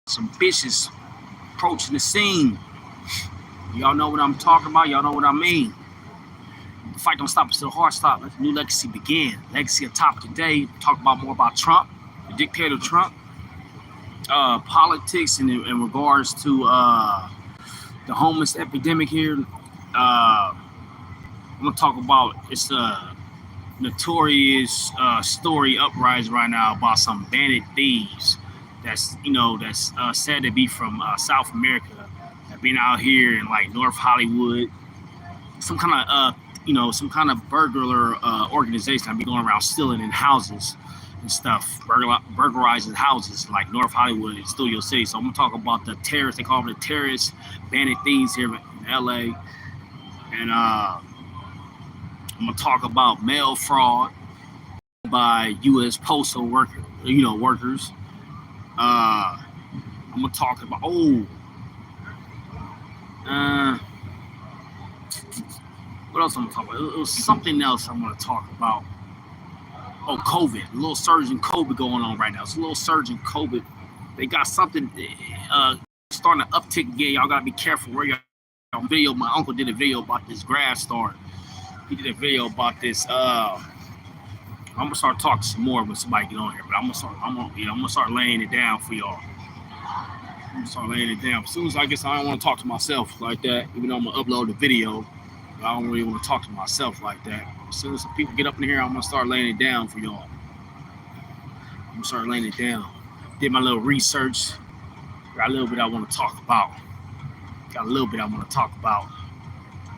Some bitches approaching the scene. Y'all know what I'm talking about. Y'all know what I mean. The fight don't stop until the heart stops. Let the new legacy begin. Legacy of topic today. Talk about more about Trump, the dictator Trump, politics in regards to the homeless epidemic here. I'm gonna talk about it's a notorious story uprising right now about some bandit thieves. That's said to be from South America. That been out here in like North Hollywood. Some kind of burglar organization that be going around stealing in houses and stuff, burglarizing houses like North Hollywood and Studio City. So I'm gonna talk about the terrorists. They call them the terrorists, bandit thieves here in LA, and I'm gonna talk about mail fraud by U.S. postal workers. I'm gonna talk about what else I'm gonna talk about? It was something else I'm gonna talk about. COVID. A little surge in COVID going on right now. It's a little surge in COVID. They got something starting to uptick again. Y'all gotta be careful where y'all video. My uncle did a video about this grass start. He did a video about this. I'm gonna start talking some more when somebody get on here, but I'm gonna start laying it down for y'all. I'm gonna start laying it down. As soon as I don't want to talk to myself like that, even though I'm gonna upload the video. I don't really want to talk to myself like that. As soon as some people get up in here, I'm gonna start laying it down for y'all. I'm gonna start laying it down. Did my little research. Got a little bit I want to talk about.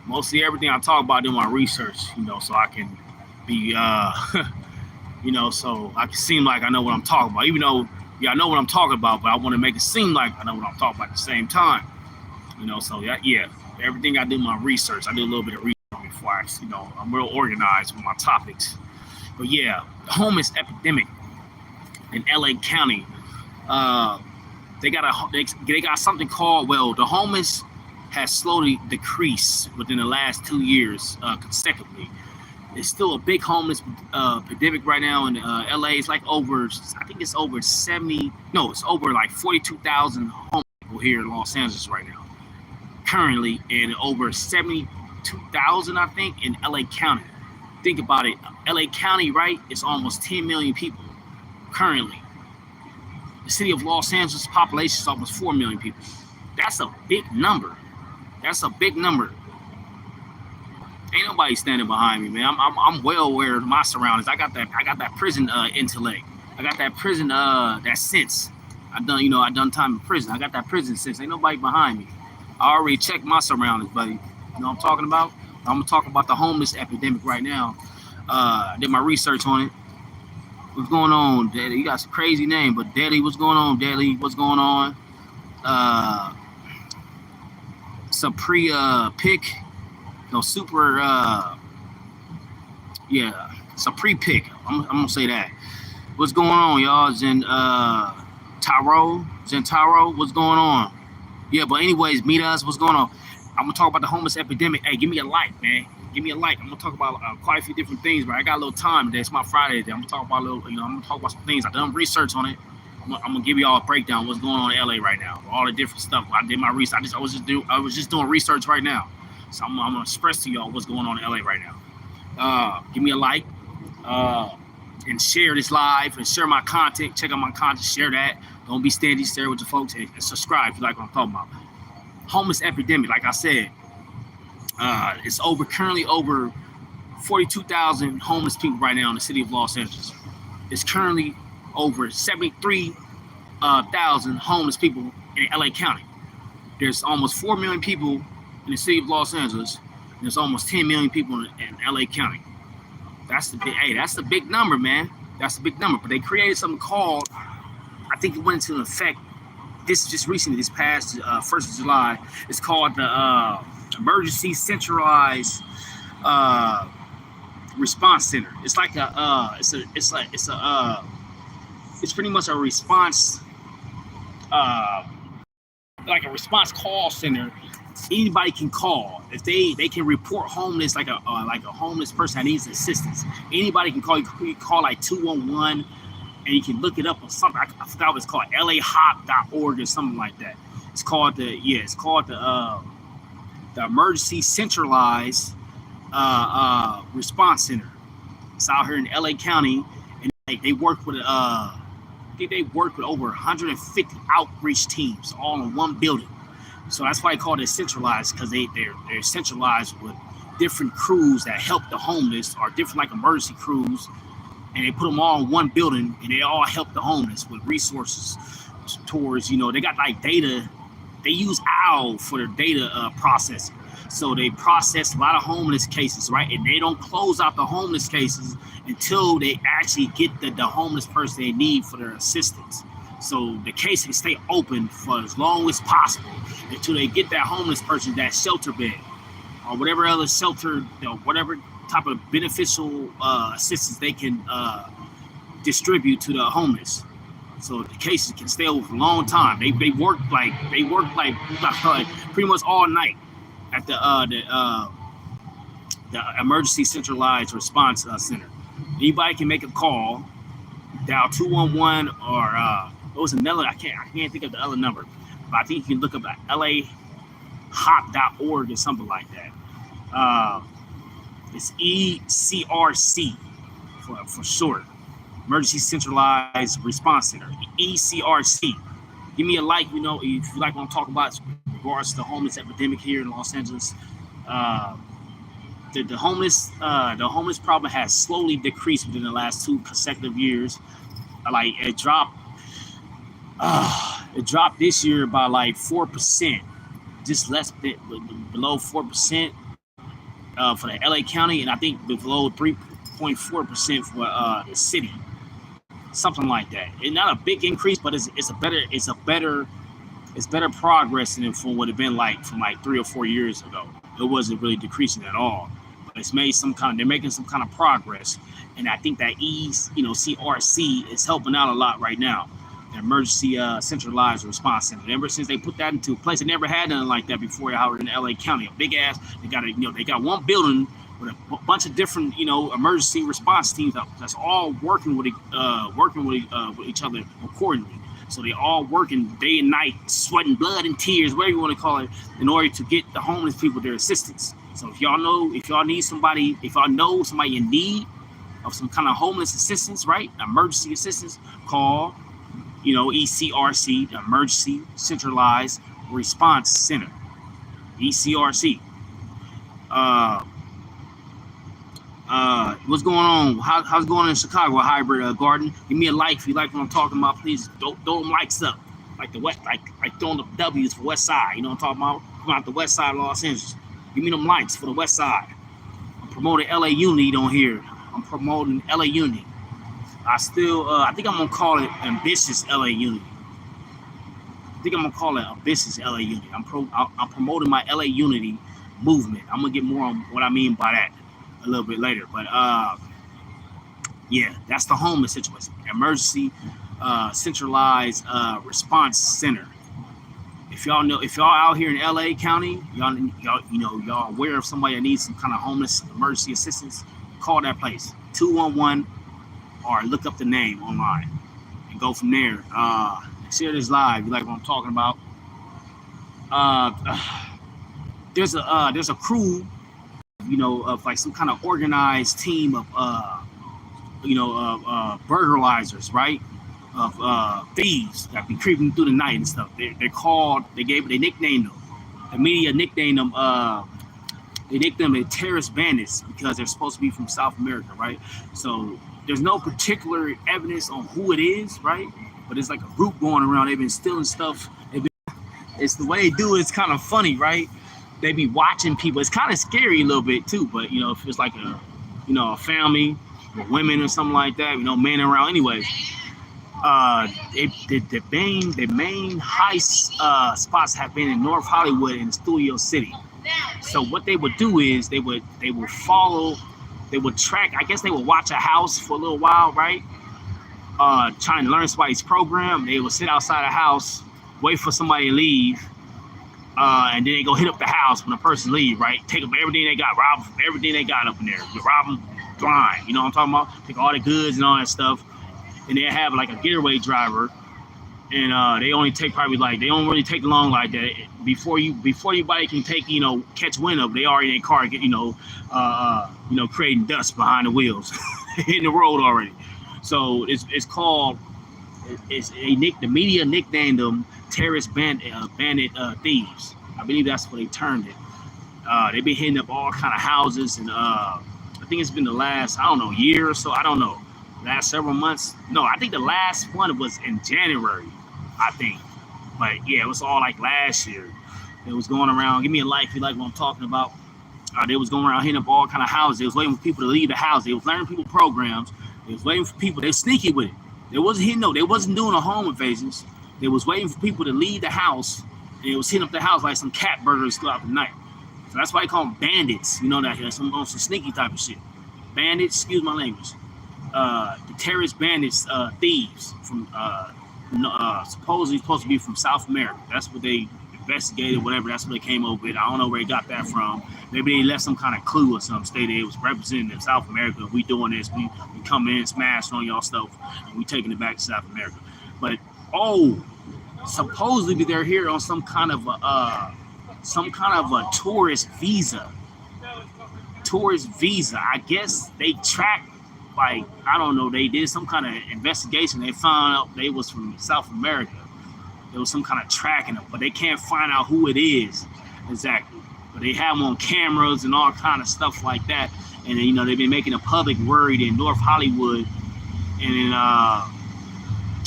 Mostly everything I talk about in my research, so I can be, so I can seem like I know what I'm talking about. Even though, I know what I'm talking about, but I want to make it seem like I know what I'm talking about at the same time. So everything I do my research, I do a little bit of research before I'm real organized with my topics. But the homeless epidemic in LA County, they got something called, the homeless has slowly decreased within the last 2 years consecutively. It's still a big homeless epidemic right now in LA. It's like over 42,000 homeless people here in Los Angeles right now. Currently, and over 72,000, I think, in LA County. Think about it. LA County, right, is almost 10 million people currently. The city of Los Angeles population is almost 4 million people. That's a big number. Ain't nobody standing behind me, man. I'm well aware of my surroundings. I got that prison intellect. I got that prison that sense. I done time in prison. I got that prison sense. Ain't nobody behind me. I already checked my surroundings, buddy. You know what I'm talking about? I'm gonna talk about the homeless epidemic right now. I did my research on it. What's going on, Daddy? You got some crazy name, but Daddy, what's going on, Daddy? What's going on? Pick. No, super. Supre pick. I'm gonna say that. What's going on, y'all? Zentaro, what's going on? Yeah, but anyways, meet us. What's going on? I'm gonna talk about the homeless epidemic. Hey, give me a like, man. Give me a like. I'm gonna talk about quite a few different things, but I got a little time today. It's my Friday today. I'm gonna talk about I'm gonna talk about some things. I done research on it. I'm gonna give you all a breakdown of what's going on in LA right now. All the different stuff. I did my research. I was just doing research right now. So I'm gonna express to y'all what's going on in LA right now. Give me a like, and share this live, and share my content. Check out my content. Share that. Don't be stingy. Share with your folks, and subscribe if you like what I'm talking about. Homeless epidemic, like I said, it's currently over 42,000 homeless people right now in the city of Los Angeles. It's currently over 73,000 homeless people in LA County. There's almost 4 million people in the city of Los Angeles. And there's almost 10 million people in LA County. That's the big number, man. That's the big number. But they created something called, I think it went into effect this past 1st of July. It's called the Emergency Centralized Response Center. It's like it's pretty much a response, like a response call center. Anybody can call if they can report homeless, like a homeless person that needs assistance. Anybody can call. You can call like 211. and you can look it up on something. I forgot what it's called, lahop.org or something like that. It's called the Emergency Centralized Response Center. It's out here in LA County, and they work with they work with over 150 outreach teams all in one building. So that's why I call it centralized, because they're centralized with different crews that help the homeless, or different like emergency crews, and they put them all in one building, and they all help the homeless with resources towards, they got like data. They use OWL for their data processing. So they process a lot of homeless cases, right? And they don't close out the homeless cases until they actually get the homeless person they need for their assistance. So the case can stay open for as long as possible until they get that homeless person that shelter bed, or whatever other shelter, whatever type of beneficial assistance they can distribute to the homeless. So the cases can stay over for a long time. They work like pretty much all night at the Emergency Centralized Response Center. Anybody can make a call, dial 211, or it was another. I can't think of the other number, but I think you can look up at lahop.org or something like that. It's ECRC for short. Emergency Centralized Response Center, ECRC. Give me a like, if you like what I'm talking about in regards to the homeless epidemic here in Los Angeles. The homeless problem has slowly decreased within the last 2 consecutive years. Like it dropped this year by like 4%, just less bit below 4% for the LA County, and I think below 3.4% for the city. Something like that. It's not a big increase, but it's better progress than from what it been like from like 3 or 4 years ago. It wasn't really decreasing at all, but they're making some kind of progress, and I think that CRC is helping out a lot right now. The Emergency Centralized Response Center. Ever since they put that into place, they never had nothing like that before out in LA County. A big ass. They got one building with a bunch of different, emergency response teams that's all working with each other accordingly. So they all working day and night, sweating blood and tears, whatever you want to call it, in order to get the homeless people their assistance. So if y'all know somebody in need of some kind of homeless assistance, right? Emergency assistance, call, ECRC, the Emergency Centralized Response Center, ECRC. What's going on? How's it going in Chicago, Hybrid Garden? Give me a like if you like what I'm talking about. Please throw them likes up, like the West, like throwing the W's for West Side. You know what I'm talking about? Come out the West Side of Los Angeles. Give me them likes for the West Side. I'm promoting LA Unity on here. I'm promoting LA Unity. I think I'm gonna call it Ambitious LA Unity. I'm promoting my LA Unity movement. I'm gonna get more on what I mean by that a little bit later, but that's the homeless situation. Emergency Centralized Response Center. If y'all out here in LA County, y'all aware of somebody that needs some kind of homeless emergency assistance, call that place 211, or look up the name online and go from there. Share this live. You like what I'm talking about? There's a crew, of like some kind of organized team of burglarizers, right? Of thieves that be creeping through the night and stuff. They nicknamed them. The media nicknamed them. They nicknamed them terrorist bandits because they're supposed to be from South America, right? So there's no particular evidence on who it is, right? But it's like a group going around. They've been stealing stuff. It's the way they do it. It's kind of funny, right? They be watching people. It's kind of scary a little bit too. But if it's like a family with women or something like that, men around anyway. The main heist spots have been in North Hollywood and Studio City. So what they would do is they would track. I guess they would watch a house for a little while, right? Trying to learn somebody's program. They would sit outside a house, wait for somebody to leave, and then they go hit up the house when the person leaves, right? Take up everything they got, rob everything they got up in there. You rob them blind, you know what I'm talking about? Take all the goods and all that stuff. and they have like a getaway driver, and they only take probably like they don't really take long like that. Before anybody can take catch wind of, they already in their car get creating dust behind the wheels, hitting the road already. So it's called the media nicknamed them terrorist bandit thieves. I believe that's what they termed it. They've been hitting up all kind of houses, and I think it's been the last year or so. I don't know, last several months. No, I think the last one was in January, I think. But yeah, it was all like last year. It was going around. Give me a like if you like what I'm talking about. They was going around hitting up all kind of houses. They was waiting for people to leave the house. They was learning people programs. They was waiting for people. They were sneaky with it. They wasn't hitting. No, they wasn't doing a home invasions. They was waiting for people to leave the house. And it was hitting up the house like some cat burglars throughout the night. So that's why they call them bandits. You know that some sneaky type of shit. Bandits. Excuse my language. The terrorist bandits, thieves from supposedly supposed to be from South America. That's what they investigated, whatever. That's what they came up with. I don't know where they got that from. Maybe they left some kind of clue or something. Stated it was representing South America. We doing this. We come in, smash on y'all stuff, and we taking it back to South America. But supposedly they're here on some kind of a tourist visa. I guess they tracked. Like, I don't know, they did some kind of investigation. They found out they was from South America. There was some kind of tracking them, but they can't find out who it is exactly. But they have them on cameras and all kind of stuff like that. And then, they've been making the public worried in North Hollywood. And then,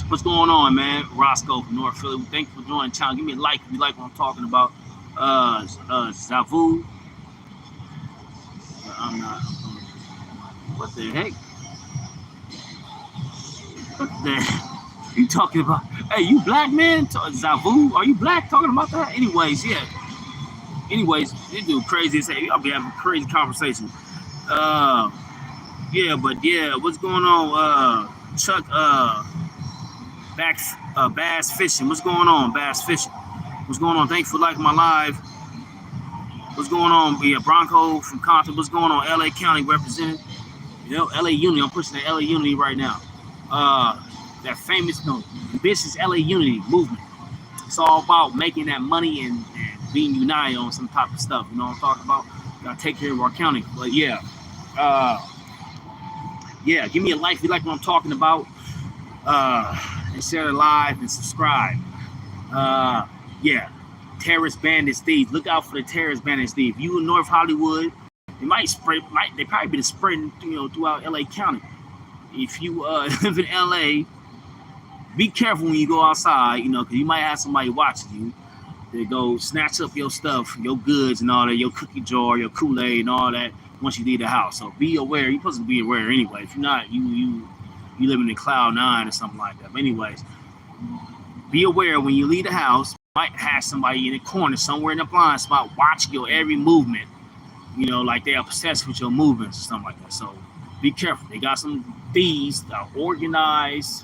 what's going on, man? Roscoe from North Philly. Thank you for joining the channel. Give me a like if you like what I'm talking about. Zavu. I'm not. What the heck? What the you talking about? Hey, you black man? Zavu, are you black talking about that? Anyways, yeah. This dude crazy as hell. I'll be having a crazy conversation. Yeah, what's going on? Chuck, Bass Fishing. What's going on, Bass Fishing? What's going on? Thanks for liking my live. What's going on? Yeah, Bronco from Compton. What's going on? LA County represented. LA Unity. I'm pushing the LA Unity right now. That famous, ambitious LA Unity movement. It's all about making that money and being united on some type of stuff. You know what I'm talking about? Gotta take care of our county. But yeah, give me a like if you like what I'm talking about. And share it live and subscribe. Terrorist bandits thieves. Look out for the terrorist bandits thieves. You in North Hollywood, they probably be spreading throughout LA County. If you live in LA, be careful when you go outside, because you might have somebody watching you. They go snatch up your stuff, your goods and all that, your cookie jar, your Kool-Aid and all that once you leave the house. So be aware. You're supposed to be aware anyway. If you're not, you living in Cloud 9 or something like that. But anyways, be aware when you leave the house. Might have somebody in the corner somewhere in the blind spot watching your every movement. Like they are obsessed with your movements or something like that. So be careful. They got some thieves that are organized.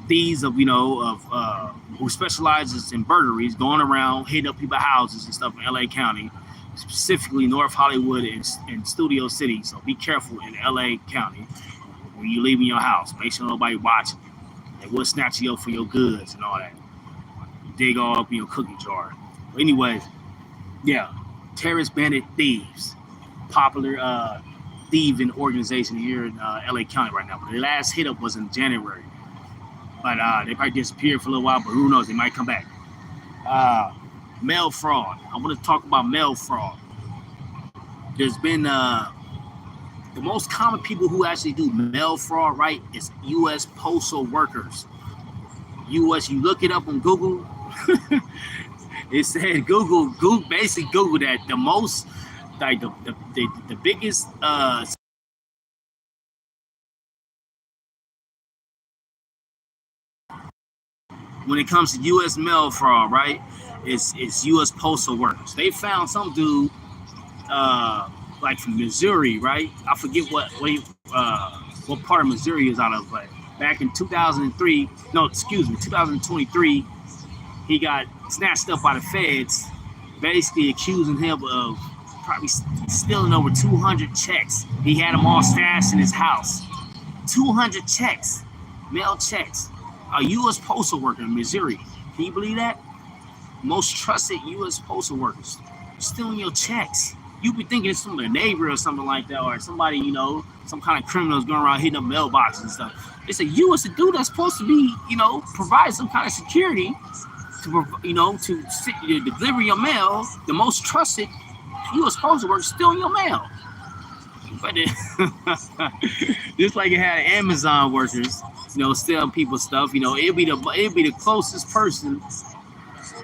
Thieves who specializes in burglaries, going around hitting up people's houses and stuff in LA County, specifically North Hollywood and Studio City. So be careful in LA County when you leaving your house. Make sure nobody watching. They will snatch you up for your goods and all that. Dig all up in your cookie jar. But anyways, yeah, terrorist bandit thieves, popular thieving organization here in LA County right now. But the last hit up was in January. But they probably disappeared for a little while, but who knows? They might come back. Mail fraud. I want to talk about mail fraud. There's been the most common people who actually do mail fraud, right, is U.S. postal workers. You look it up on Google. It said Google basically Google that the most, like the biggest when it comes to U.S. mail fraud, right? It's U.S. postal workers. They found some dude like from Missouri, right? I forget what part of Missouri is out of, but back in 2023, he got snatched up by the feds, basically accusing him of probably stealing over 200 checks. He had them all stashed in his house. 200 checks, mail checks. A U.S. postal worker in Missouri. Can you believe that? Most trusted U.S. postal workers stealing your checks. You be thinking it's from a neighbor or something like that, or somebody, some kind of criminals going around hitting up mailboxes and stuff. It's a U.S. dude that's supposed to be, provide some kind of security to deliver your mail. The most trusted U.S. postal worker stealing your mail. But just like it had Amazon workers, stealing people's stuff. It'd be the closest person,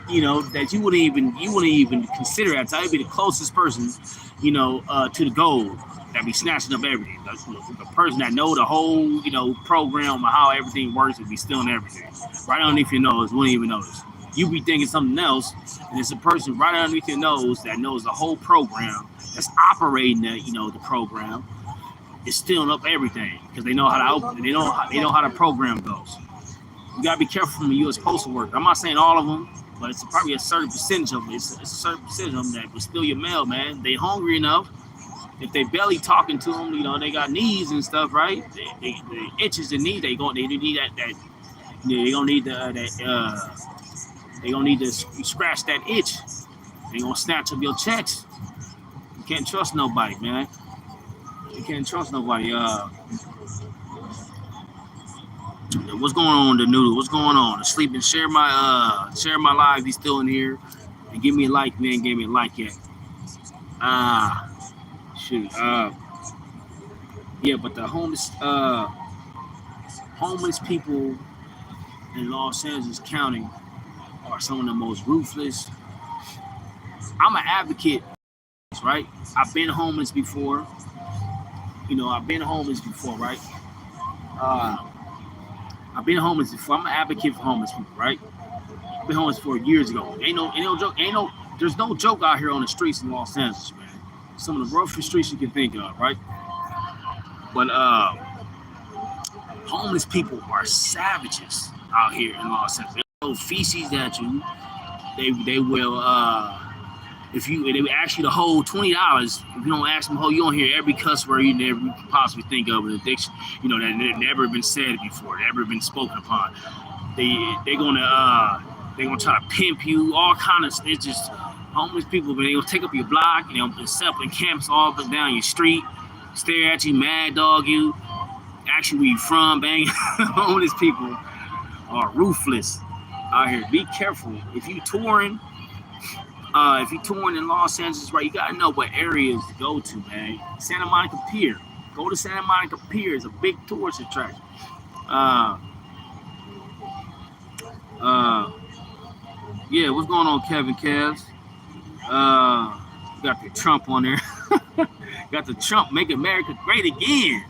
that you wouldn't even consider at time. It'd be the closest person, to the goal that be snatching up everything. The person that know the whole, program of how everything works would be stealing everything. Right underneath your nose, wouldn't even notice. You be thinking something else, and it's a person right underneath your nose that knows the whole program, that's operating the program, is stealing up everything because they know how to open. They know how the program goes. You gotta be careful from the U.S. postal worker. I'm not saying all of them, but it's probably a certain percentage of them. It's a certain percentage of them that will steal your mail, man. They hungry enough. If they belly talking to them, they got needs and stuff, right? They itches and needs. They need that. They gonna need They gonna need to scratch that itch. They gonna snatch up your checks. You can't trust nobody, man. You can't trust nobody. What's going on, the noodle? What's going on? Sleeping. Share my live. He's still in here, and give me a like, man. Give me a like yet. Shoot. Yeah, but the homeless people in Los Angeles County are some of the most ruthless. I'm an advocate, right? I've been homeless before. Right? I've been homeless before. I'm an advocate for homeless people, right? I've been homeless for years ago. Ain't no joke. There's no joke out here on the streets in Los Angeles, man. Some of the roughest streets you can think of, right? But homeless people are savages out here in Los Angeles. They throw feces at you. They will if they ask you to hold $20, if you don't ask them to hold, you don't hear every cuss word you never possibly think of in addiction, that never been said before, never been spoken upon. They're gonna try to pimp you, all kind of. It's just homeless people, but they gonna take up your block, set up in camps all up and down your street, stare at you, mad dog you, ask you where you from, bang. Homeless people are ruthless out here. Be careful if you touring. If you're touring in Los Angeles, right, you gotta know what areas to go to, man. Santa Monica Pier. Go to Santa Monica Pier. It's a big tourist attraction. Yeah, what's going on, Kevin Cavs? Got the Trump on there. Got the Trump make America great again.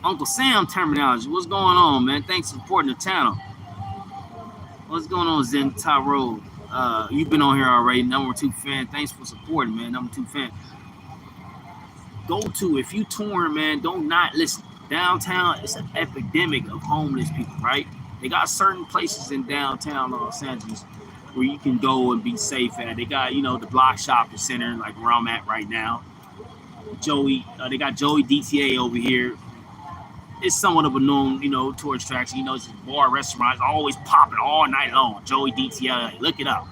Uncle Sam terminology. What's going on, man? Thanks for supporting the channel. What's going on, Zen Tyrone? You've been on here already, number 2 fan. Thanks for supporting, man. Number 2 fan. If you touring, man, don't not listen. Downtown, it's an epidemic of homeless people, right? They got certain places in downtown Los Angeles where you can go and be safe at. They got, the block shopping center, like where I'm at right now. They got Joey DTA over here. It's somewhat of a known, tourist attraction. It's a bar, restaurants, always popping all night long. Joey DTA, look it up.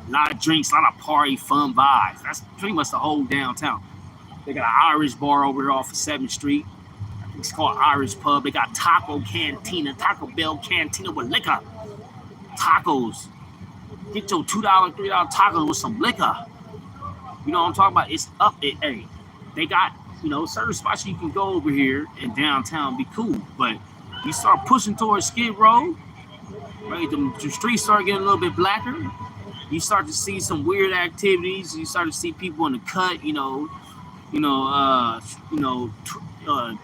A lot of drinks, a lot of party, fun vibes. That's pretty much the whole downtown. They got an Irish bar over here off of 7th Street. It's called Irish Pub. They got Taco Bell Cantina with liquor. Tacos. Get your $2, $3 tacos with some liquor. You know what I'm talking about? It's up. Hey, they got, certain spots you can go over here in downtown, be cool. But you start pushing towards Skid Row, right? The streets start getting a little bit blacker. You start to see some weird activities. You start to see people in the cut,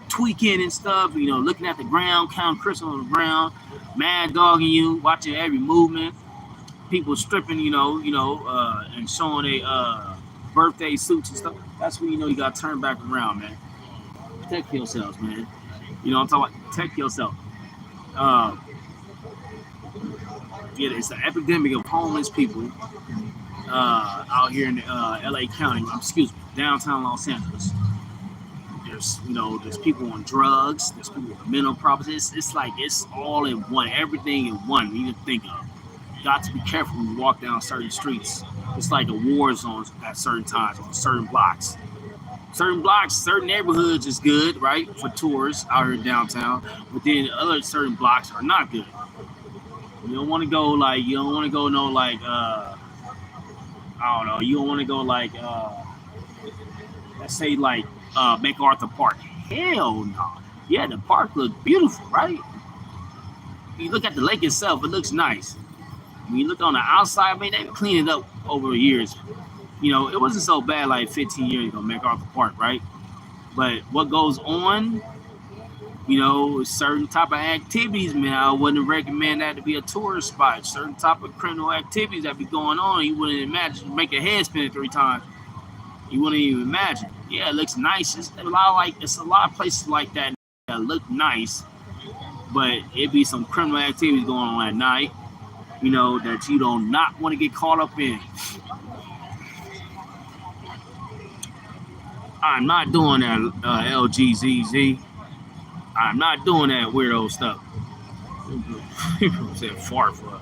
tweaking and stuff. Looking at the ground, counting crystals on the ground, mad dogging you, watching every movement. People stripping, and showing their birthday suits and stuff. That's when you got to turn back around, man. Protect yourselves, man. I'm talking about protect yourself. Yeah, it's an epidemic of homeless people out here in LA County. Downtown Los Angeles. There's people on drugs. There's people with mental problems. It's like it's all in one. Everything in one. You can think of. Got to be careful when you walk down certain streets. It's like a war zone at certain times on certain blocks. Certain blocks, certain neighborhoods is good, right, for tourists out here downtown. But then other certain blocks are not good. You don't want to go I don't know. You don't want to go let's say MacArthur Park. Hell no. Yeah, the park looks beautiful, right? You look at the lake itself, it looks nice. When you look on the outside, man, they've cleaned it up over the years. It wasn't so bad like 15 years ago, MacArthur Park, right? But what goes on, certain type of activities, man, I wouldn't recommend that to be a tourist spot. Certain type of criminal activities that be going on, you wouldn't imagine. Make your head spin 3 times. You wouldn't even imagine. Yeah, it looks nice. It's a lot of places like that look nice, but it be some criminal activities going on at night, that you do not want to get caught up in. I'm not doing that, LGZZ. I'm not doing that weirdo stuff. People said fart for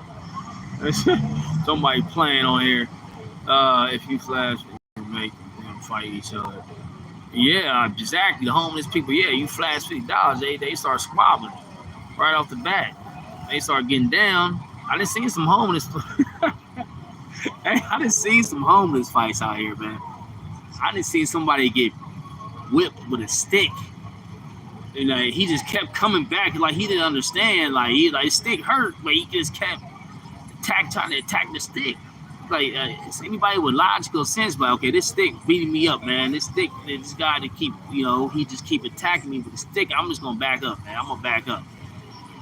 somebody playing on here. If you flash, make them fight each other. Yeah, exactly. The homeless people, yeah, you flash $50, they start squabbling right off the bat. They start getting down. I done seen some homeless. I done seen some homeless fights out here, man. I done seen somebody get whipped with a stick. He just kept coming back like he didn't understand. Like his stick hurt, but he just kept trying to attack the stick. It's anybody with logical sense, but okay, this stick beating me up, man. This guy to keep, he just keep attacking me with the stick. I'm just gonna back up, man. I'm gonna back up.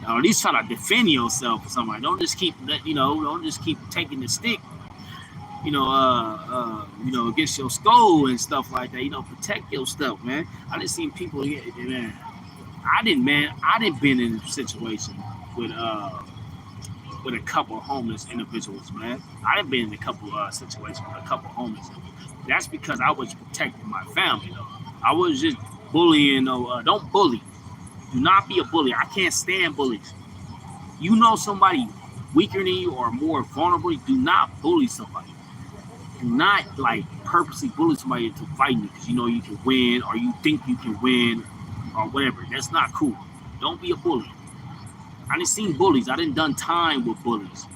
At least try to defend yourself or something. Don't just keep taking the stick, against your skull and stuff like that. Protect your stuff, man. I done seen people here, man. I didn't been in a situation with a couple of homeless individuals, man. I done been in a couple situations with a couple of homeless individuals. That's because I was protecting my family, though. I was just bullying. Don't bully. Do not be a bully. I can't stand bullies. Somebody weaker than you or more vulnerable, do not bully somebody. Do not purposely bully somebody into fighting you because you can win or you think you can win or whatever. That's not cool. Don't be a bully. I done seen bullies. I done time with bullies.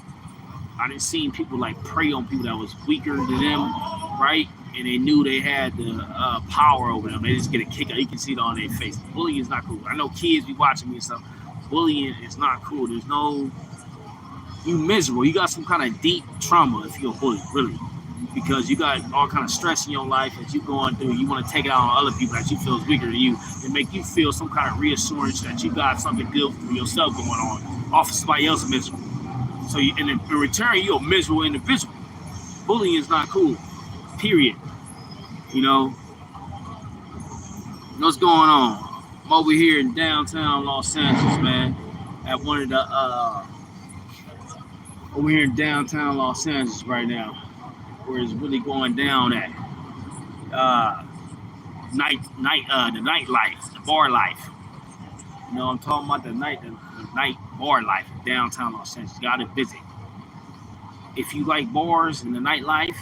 I done seen people prey on people that was weaker than them, right? And they knew they had the power over them. They just get a kick out. You can see it on their face. Bullying is not cool. I know kids be watching me and stuff. Bullying is not cool. You miserable. You got some kind of deep trauma if you're a bully, really. Because you got all kind of stress in your life that you're going through. You want to take it out on other people that you feel is weaker than you and make you feel some kind of reassurance that you got something good for yourself going on off of somebody else miserable. So in return, you're a miserable individual. Bullying is not cool. Period. What's going on? I'm over here in downtown Los Angeles, man. At one of the over here in downtown Los Angeles right now, where it's really going down at. The nightlife, the bar life. I'm talking about the night bar life in downtown Los Angeles. Gotta visit. If you like bars and the nightlife,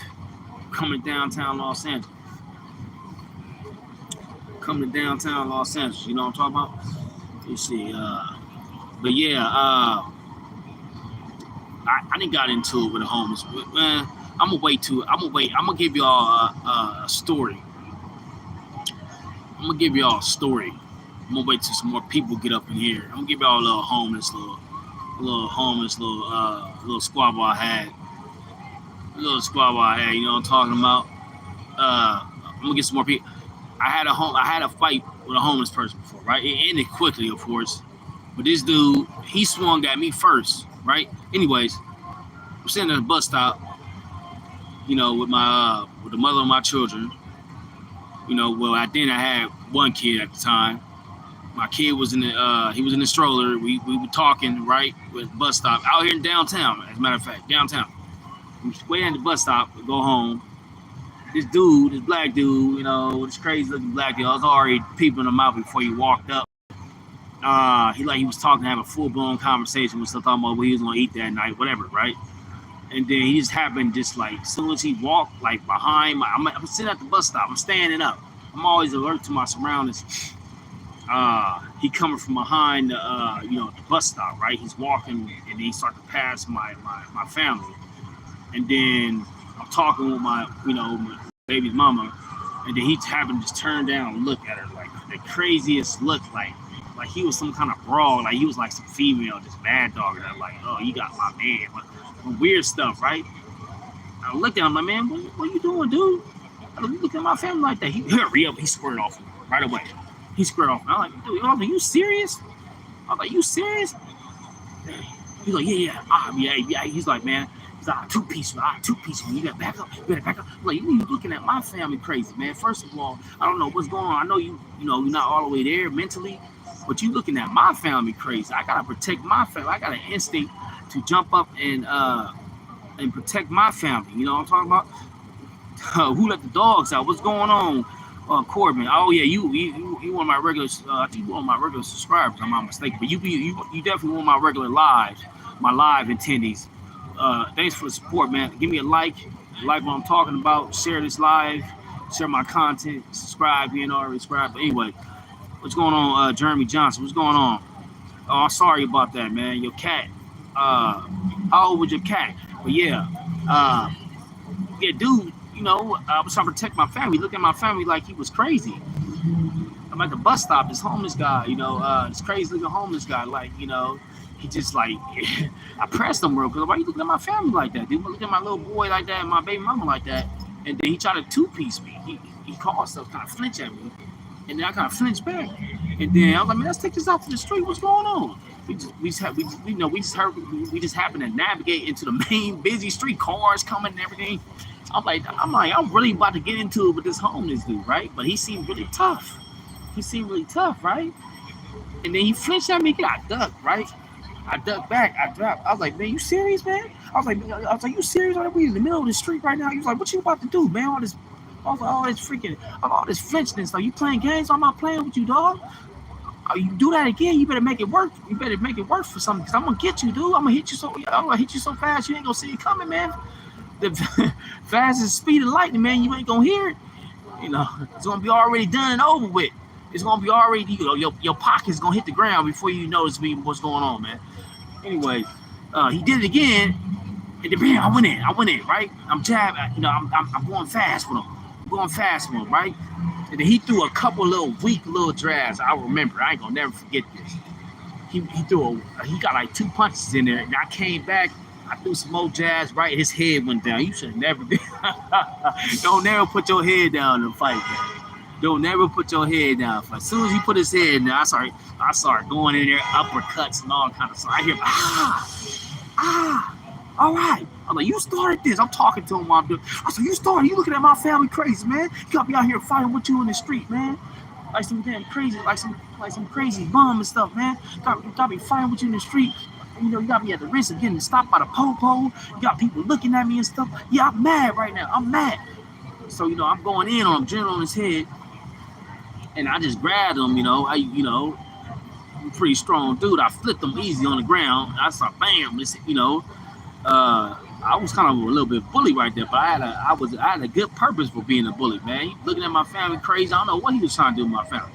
come to downtown Los Angeles. Come to downtown Los Angeles. You know what I'm talking about? You see, but yeah, I didn't got into it with the homeless. But, man, I'm gonna give y'all a story. I'm gonna give y'all a story. I'm gonna wait till some more people get up in here. I'm gonna give y'all a little squabble I had. You know what I'm talking about? I'm gonna get some more people. I had a fight with a homeless person before, right? It ended quickly, of course. But this dude, he swung at me first, right? Anyways, I'm sitting at a bus stop, with the mother of my children. I had one kid at the time. My kid was he was in the stroller. We were talking, right, with the bus stop out here in downtown. As a matter of fact, downtown. We waited at the bus stop to go home. this dude, this black dude, this crazy looking black dude. I was already peeping him out before he walked up. He was talking, having a full blown conversation with stuff, talking about what he was gonna eat that night, whatever, right? And then he just happened, just like as soon as he walked, like behind I'm sitting at the bus stop, I'm standing up. I'm always alert to my surroundings. He coming from behind the bus stop, right? He's walking and he started to pass my family. And then I'm talking with my baby's mama, and then he happened to just turn down and look at her like the craziest look, like he was some kind of brawl, like he was like some female, just bad dog her, like, oh, you got my man, weird stuff, right? I looked at him like, man, what you doing, dude? You look at my family like that. He hurry up, he squared off right away. He squared off. I'm like, dude, are you serious? I'm like, you serious? He's like, yeah. He's like, man. He's like, two-piece. You gotta back up. You better back up. I'm like, you looking at my family crazy, man. First of all, I don't know what's going on. I know you're not all the way there mentally, but you looking at my family crazy. I gotta protect my family. I got an instinct to jump up and protect my family. You know what I'm talking about? Who let the dogs out? What's going on? Corbin. Oh yeah, you one of my regular. I think you one of my regular subscribers. I'm not mistaken, but you definitely one of my regular live attendees. Thanks for the support, man. Give me a like what I'm talking about. Share this live. Share my content. Subscribe. You know, already subscribe. But anyway, what's going on, Jeremy Johnson? What's going on? Oh, I'm sorry about that, man. Your cat. How old was your cat? But yeah, dude. I was trying to protect my family. Look at my family like he was crazy. I'm at the bus stop. This homeless guy, this crazy looking homeless guy, like, he just like, I pressed him, bro, because why you looking at my family like that, dude? Look at my little boy like that, and my baby mama like that. And then he tried to two-piece me. He called stuff, kind of flinch at me. And then I kind of flinched back. And then I was like, man, let's take this out to the street. What's going on? We just happened to navigate into the main busy street, cars coming and everything. I'm really about to get into it with this homeless dude, right? But he seemed really tough. Right? And then he flinched at me. I ducked, right? I ducked back. I dropped. I was like, man, you serious, man? I was like, you serious? We in the middle of the street right now. He was like, what you about to do, man? All this flinchness. Like, you playing games? I'm not playing with you, dog. You do that again, you better make it work. You better make it work for something, because I'm gonna get you, dude. I'm gonna hit you so fast you ain't gonna see it coming, man. The fastest speed of lightning, man, you ain't gonna hear it. It's gonna be already done and over with. It's gonna be already, your pocket's gonna hit the ground before you notice what's going on, man. Anyway, he did it again, and then bam, I went in, right? I'm jabbing, I'm going fast with him. Right? And then he threw a couple weak little jabs. I remember, I ain't gonna never forget this. He got like 2 punches in there, and I came back. I threw some more jabs, right? His head went down. You should never be. Don't never put your head down in a fight, man. Don't never put your head down. As soon as he put his head down, I started going in there, uppercuts and all kind of stuff. I hear, all right. I'm like, you started this. I'm talking to him while I'm doing. I said, you started. You looking at my family crazy, man. You got me out here fighting with you in the street, man. Like some damn crazy, like some crazy bum and stuff, man. Got me fighting with you in the street. You got me at the risk of getting stopped by the po-po. You got people looking at me and stuff. Yeah, I'm mad right now. I'm mad. So, I'm going in on him, general on his head. And I just grabbed him, I'm a pretty strong dude. I flipped him easy on the ground. I saw, bam, I was kind of a little bit bully right there, but I had a good purpose for being a bully, man. He looking at my family crazy. I don't know what he was trying to do with my family.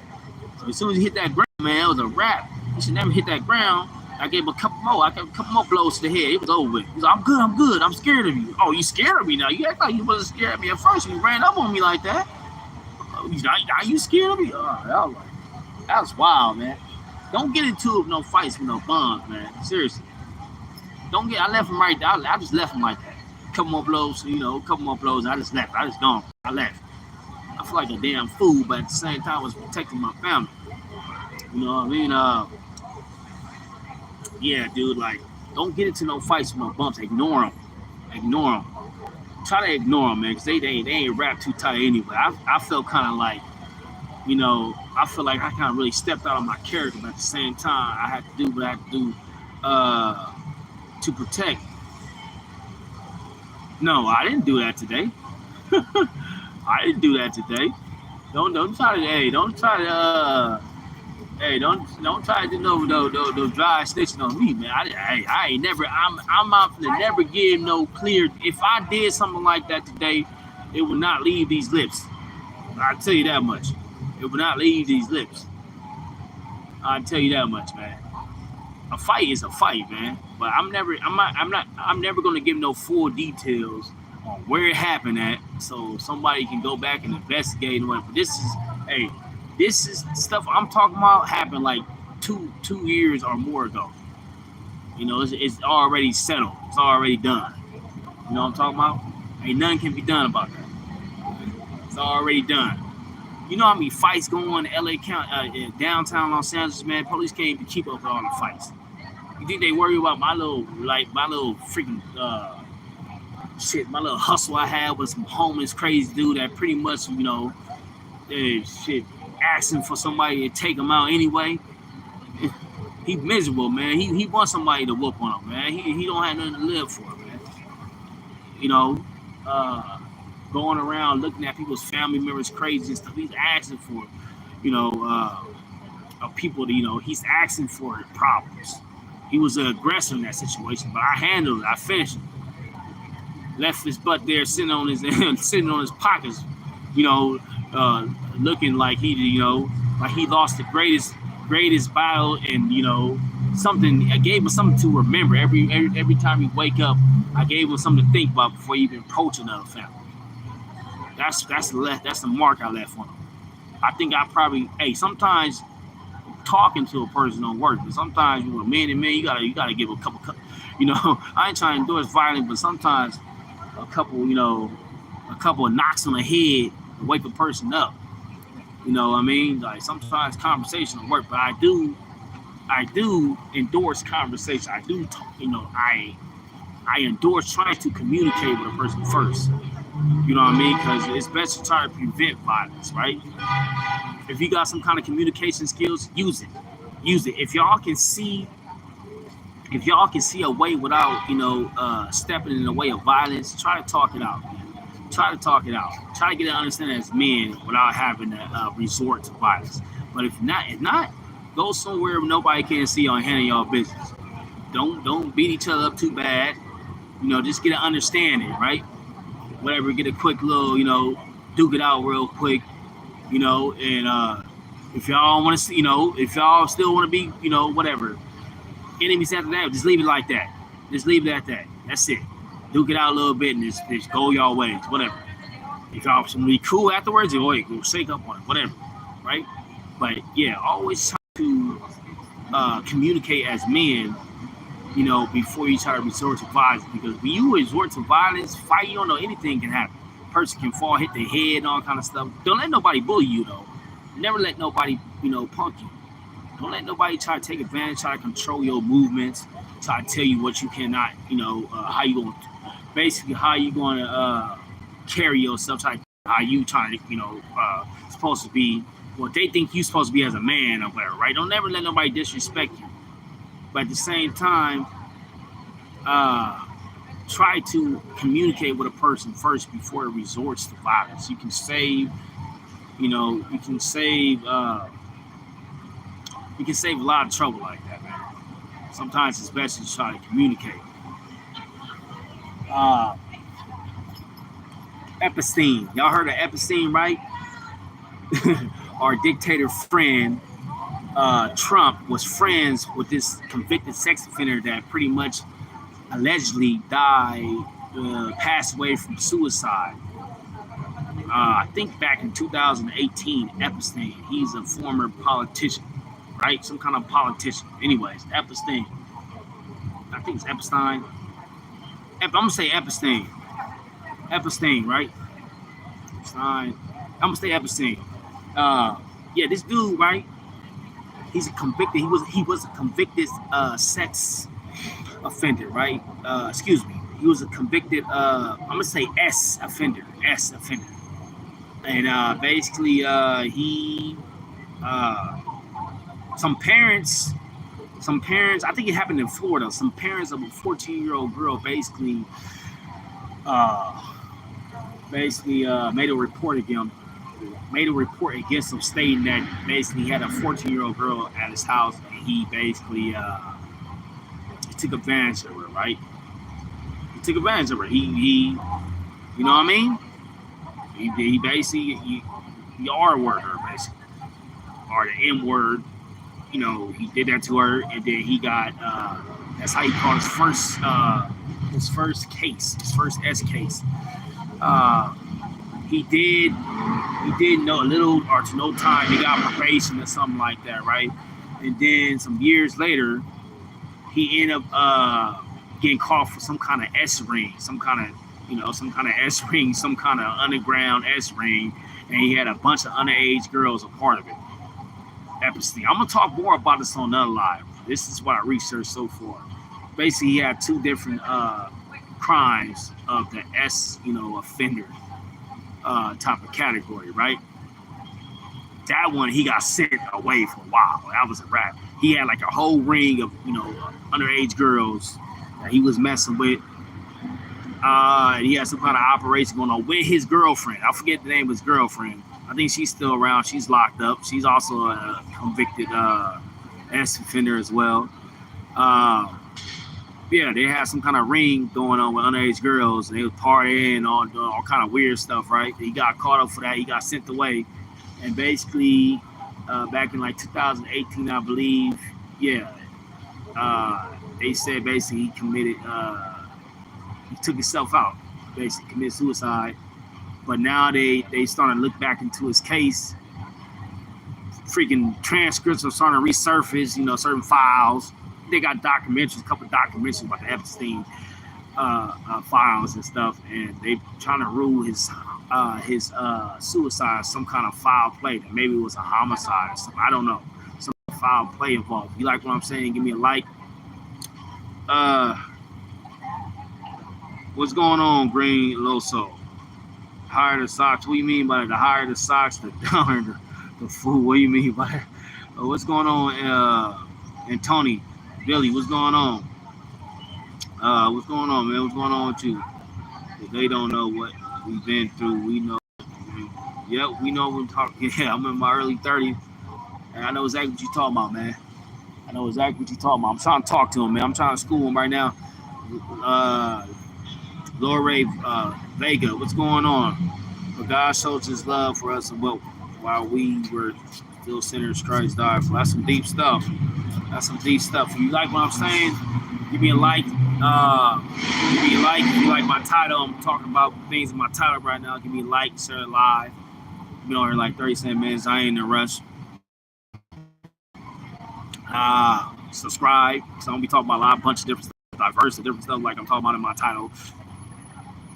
So as soon as he hit that ground, man, it was a wrap. He should never hit that ground. I gave him a couple more blows to the head. It was over with. He's like, I'm good. I'm scared of you. Oh, you scared of me now? You act like you wasn't scared of me at first. You ran up on me like that. Are you scared of me? Oh, that was wild, man. Don't get into no fights with no bums, man. Seriously. I left him right there. I just left him like that. Couple more blows, I just left. I just gone. I left. I feel like a damn fool, but at the same time, I was protecting my family. You know what I mean? Yeah, dude, like, don't get into no fights with no bumps. Ignore them. Try to ignore them, man, because they ain't wrapped too tight anyway. I felt kind of like, I feel like I kind of really stepped out of my character, but at the same time, I had to do what I had to do to protect. No, I didn't do that today. I didn't do that today. Don't try to don't try to do no dry snitching on me, man. I ain't never I'm out to never give no clear. If I did something like that today, it would not leave these lips. I'll tell you that much. It would not leave these lips. I'll tell you that much, man. A fight is a fight, man. But I'm never gonna give no full details on where it happened at, so somebody can go back and investigate and whatever. This is stuff I'm talking about happened like two years or more ago. You know, it's already settled. It's already done. You know what I'm talking about? Ain't nothing can be done about that. It's already done. You know how many fights go on in LA County, downtown Los Angeles, man? Police can't even keep up with all the fights. You think they worry about my little freaking my little hustle I had with some homeless crazy dude that pretty much, you know, asking for somebody to take him out anyway. He miserable, man. He wants somebody to whoop on him, man. He don't have nothing to live for, man. You know, going around looking at people's family members crazy and stuff. He's asking for, you know, people to, you know, he's asking for problems. He was an aggressor in that situation, but I handled it. I finished it. Left his butt there sitting on his pockets, you know, looking like he lost the greatest battle, and you know, something. I gave him something to remember every time he wake up. I gave him something to think about before he even approach another family. That's the mark I left on him. I think I probably sometimes talking to a person don't work, but sometimes you man and man, you gotta give a couple. You know, I ain't trying to endorse violence, but sometimes a couple of knocks on the head to wake a person up. You know what I mean? Like sometimes conversation will work, but I do endorse conversation. I do, I endorse trying to communicate with a person first. You know what I mean? Because it's best to try to prevent violence, right? If you got some kind of communication skills, use it. Use it. If y'all can see a way without, stepping in the way of violence, try to talk it out. Try to talk it out. Try to get an understanding as men without having to resort to violence. But if not, go somewhere where nobody can see y'all handling y'all business. Don't beat each other up too bad. You know, just get an understanding, right? Whatever, get a quick little, duke it out real quick, and if y'all want to see, if y'all still want to be, whatever, enemies after that, just leave it like that. Just leave it at that. That's it. Duke it out a little bit and just go y'all ways, whatever. If y'all want to be cool afterwards, go shake up on it, whatever, right? But yeah, always try to communicate as men, before you try to resort to violence. Because when you resort to violence, fight, you don't know, anything can happen. Person can fall, hit their head, and all kind of stuff. Don't let nobody bully you, though. Never let nobody, punk you. Don't let nobody try to take advantage, try to control your movements, try to tell you what you cannot, how you going to, basically how you going to carry yourself, how you trying to, supposed to be, what they think you supposed to be as a man or whatever, right? Don't never let nobody disrespect you. But at the same time, try to communicate with a person first before it resorts to violence. You can save a lot of trouble like that, man. Sometimes it's best to try to communicate. Epstein, y'all heard of Epstein, right? Our dictator friend. Trump was friends with this convicted sex offender that pretty much allegedly passed away from suicide. I think back in 2018, Epstein, he's a former politician, right? Some kind of politician. Anyways, Epstein. I think it's Epstein. I'm going to say Epstein. Epstein, right? Epstein. I'm going to say Epstein. Yeah, this dude, right? He's a convicted. He was a convicted sex offender, right? Excuse me. He was a convicted. I'm gonna say S offender. And basically, he some parents. I think it happened in Florida. Some parents of a 14-year-old girl basically basically made a report against him, stating that basically he had a 14-year-old girl at his house, and he basically he took advantage of her, right? He took advantage of her. He you know what I mean? He basically he R-word her basically, or the M word. You know, he did that to her, and then he got that's how he called his first case, his first S case. Uh, he did no little or to no time. He got probation or something like that, right? And then some years later, he ended up getting caught for some kind of S ring, some kind of S ring, some kind of underground S ring, and he had a bunch of underage girls a part of it. Epstein. I'm gonna talk more about this on another live. This is what I researched so far. Basically, he had two different crimes of the S, offender type of category, right? That one he got sent away for a while. That was a wrap. He had like a whole ring of underage girls that he was messing with. And he had some kind of operation going on with his girlfriend. I forget the name of his girlfriend. I think she's still around. She's locked up. She's also a convicted ex offender as well. Yeah, they had some kind of ring going on with underage girls, and they was partying, all kind of weird stuff, right? He got caught up for that. He got sent away, and basically, back in like 2018, I believe, yeah, they said basically he committed, he took himself out, basically committed suicide. But now they starting to look back into his case. Freaking transcripts are starting to resurface, certain files. They got documentaries, a couple of documentaries about the Epstein files and stuff, and they trying to rule his suicide some kind of foul play. That maybe it was a homicide or something. I don't know. Some foul play involved. If you like what I'm saying, give me a like. What's going on, Green Loso? Higher the socks. What do you mean by the higher the socks, the downer the food? What do you mean by that? What's going on, and Tony, Billy? What's going on? What's going on, man? What's going on with you? If they don't know what we've been through, we know. Yep, we know what we're talking. Yeah, I'm in my early 30s, and I know exactly what you're talking about, man. I know exactly what you're talking about. I'm trying to talk to him, man. I'm trying to school him right now. Lore Vega, what's going on? But God shows his love for us and while we were still sinners, Christ died for. That's some deep stuff. That's some deep stuff. If you like what I'm saying, give me a like. Give me a like. If you like my title, I'm talking about things in my title right now. Give me a like, share it live. Been on here like 37 minutes. I ain't in a rush. Subscribe. So I'm gonna be talking about a bunch of different stuff, diverse and different stuff like I'm talking about in my title.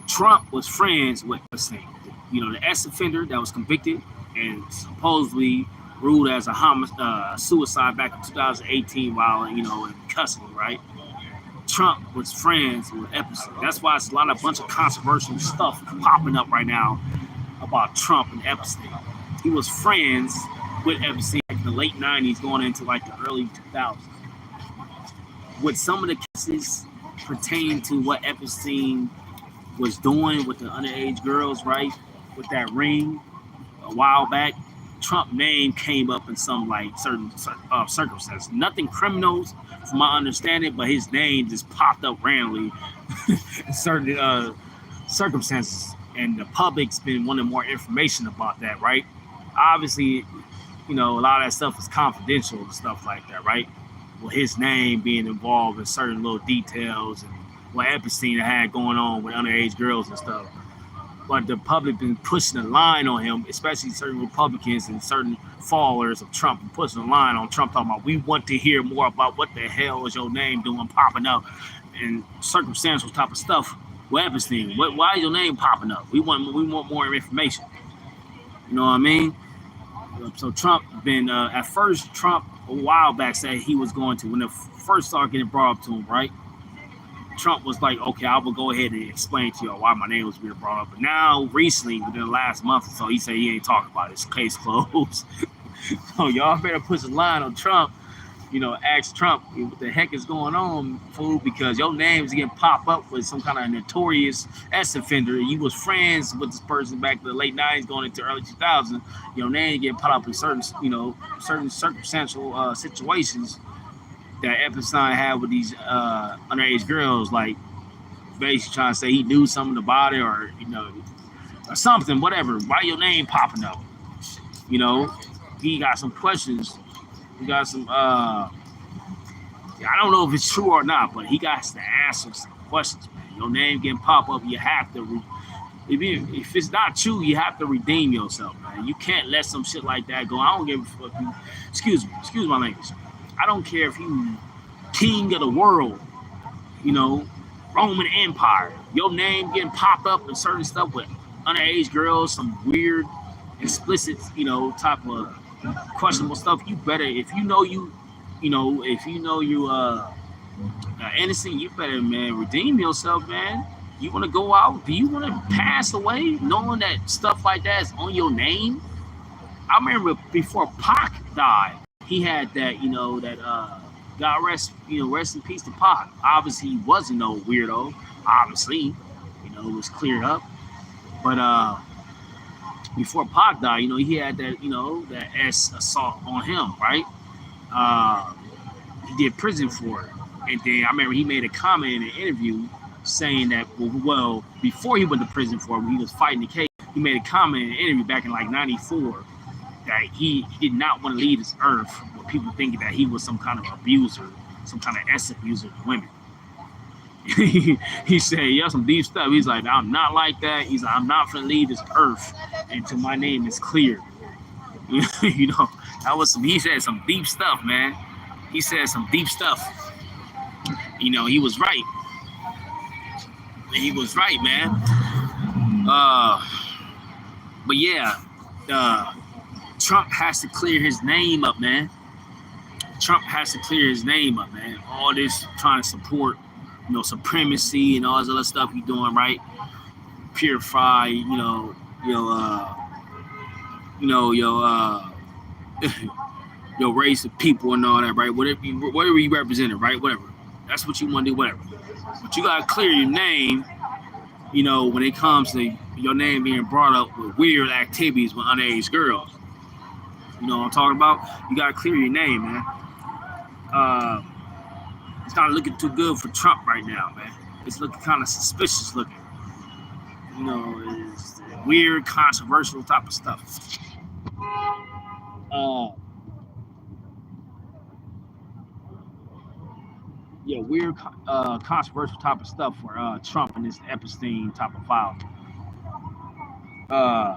Trump was friends with Epstein, the ex-offender that was convicted and supposedly ruled as a suicide back in 2018 while in custody, right? Trump was friends with Epstein. That's why it's a bunch of controversial stuff popping up right now about Trump and Epstein. He was friends with Epstein in the late 90s going into like the early 2000s. With some of the cases pertaining to what Epstein was doing with the underage girls, right? With that ring a while back, Trump name came up in some like certain circumstances. Nothing criminals, from my understanding, but his name just popped up randomly in certain circumstances, and the public's been wanting more information about that, right? Obviously, a lot of that stuff is confidential and stuff like that, right? Well, his name being involved in certain little details and what Epstein had going on with underage girls and stuff. But the public been pushing the line on him, especially certain Republicans and certain followers of Trump, and pushing the line on Trump, talking about, we want to hear more about what the hell is your name doing, popping up, and circumstantial type of stuff with Epstein. Why is your name popping up? We want more information. You know what I mean? So Trump been, at first, Trump a while back said he was going to, when it first started getting brought up to him, right? Trump was like, okay, I will go ahead and explain to y'all why my name was being brought up. But now, recently, within the last month or so, he said he ain't talking about it. It's case closed. So y'all better put a line on Trump. ask Trump what the heck is going on, fool, because your name's getting popped up with some kind of notorious S offender. You was friends with this person back in the late 90s going into early 2000s. Your name getting popped up in certain circumstantial situations that Epstein had with these underage girls, like basically trying to say he knew something about it or or something, whatever. Why your name popping up? He got some questions. He got some I don't know if it's true or not, but he got to answer some questions, man. Your name getting pop up, you have to if it's not true, you have to redeem yourself, man. You can't let some shit like that go. I don't give a fuck. Excuse my language. I don't care if you king of the world, Roman Empire. Your name getting popped up in certain stuff with underage girls, some weird, explicit, type of questionable stuff. You better, if you know you innocent, you better, man, redeem yourself, man. You want to go out? Do you want to pass away knowing that stuff like that is on your name? I remember before Pac died, he had that, God rest in peace to Pac. Obviously, he wasn't no weirdo. Obviously, it was cleared up. But before Pac died, he had that, that S assault on him, right? He did prison for it. And then I remember he made a comment in an interview saying that, well, before he went to prison for it, when he was fighting the case, he made a comment in an interview back in like 94 that he did not want to leave this earth with people thinking that he was some kind of abuser, some kind of S abuser of women. He said, yeah, some deep stuff. He's like, I'm not like that. He's like, I'm not going to leave this earth until my name is clear. That was he said some deep stuff, man. He said some deep stuff. He was right. He was right, man. But yeah, Trump has to clear his name up, man. Trump has to clear his name up, man. All this trying to support, supremacy and all this other stuff he's doing, right? Purify, your race of people and all that, right? Whatever you represented, right? Whatever. That's what you want to do, whatever. But you gotta clear your name, when it comes to your name being brought up with weird activities with underage girls. You know what I'm talking about? You gotta clear your name, man. It's not looking too good for Trump right now, man. It's looking kind of suspicious looking. It's weird, controversial type of stuff. Weird, controversial type of stuff for Trump and this Epstein type of file. I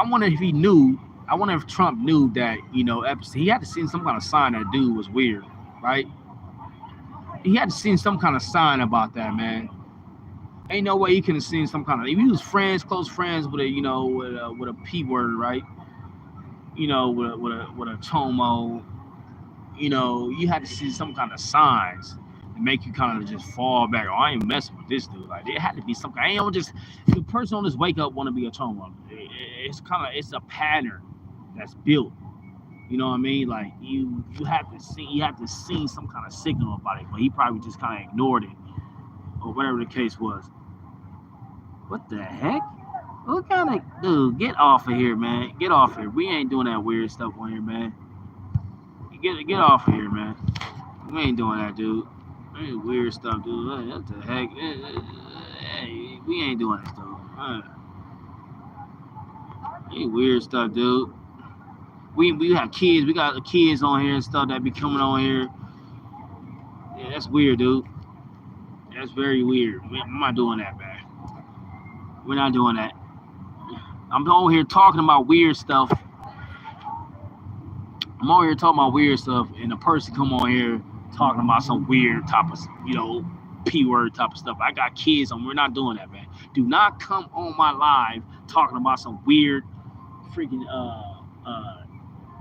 wonder if he knew. I wonder if Trump knew that Epstein. He had to see some kind of sign that dude was weird, right? He had to see some kind of sign about that, man. Ain't no way he could have seen some kind of. If he was close friends with a with a P word, right? With a chomo. You had to see some kind of signs to make you kind of just fall back. Oh, I ain't messing with this dude. Like, there had to be some kind. I ain't just the person on this wake up want to be a chomo. It's a pattern that's built. You know what I mean? Like you have to see some kind of signal about it, but he probably just kind of ignored it or whatever the case was. What the heck? What kind of dude? Get off of here, man. Get off here. We ain't doing that weird stuff on here, man. Get off of here, man. We ain't doing that, dude. Ain't weird stuff, dude. What the heck? Hey, we ain't doing that, dude. Ain't weird stuff, dude. We have kids. We got kids on here and stuff that be coming on here. Yeah, that's weird, dude. That's very weird. I'm not doing that, man. We're not doing that. I'm on here talking about weird stuff. I'm on here talking about weird stuff, and a person come on here talking about some weird type of, P-word type of stuff. I got kids on. We're not doing that, man. Do not come on my live talking about some weird freaking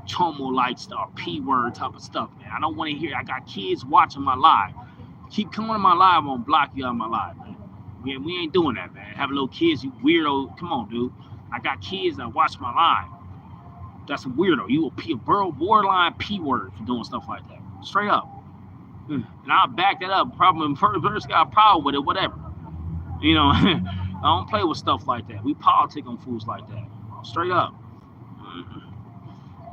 chomo-like stuff, P-word type of stuff, man. I don't want to hear. I got kids watching my live. Keep coming on my live, I'm gonna block you out of my live, man. We ain't doing that, man. Having little kids, you weirdo. Come on, dude. I got kids that watch my live. That's a weirdo. You a borderline P word for doing stuff like that. Straight up. And I'll back that up. Probably first got a problem with it, whatever. You know, I don't play with stuff like that. We politic on fools like that. Straight up.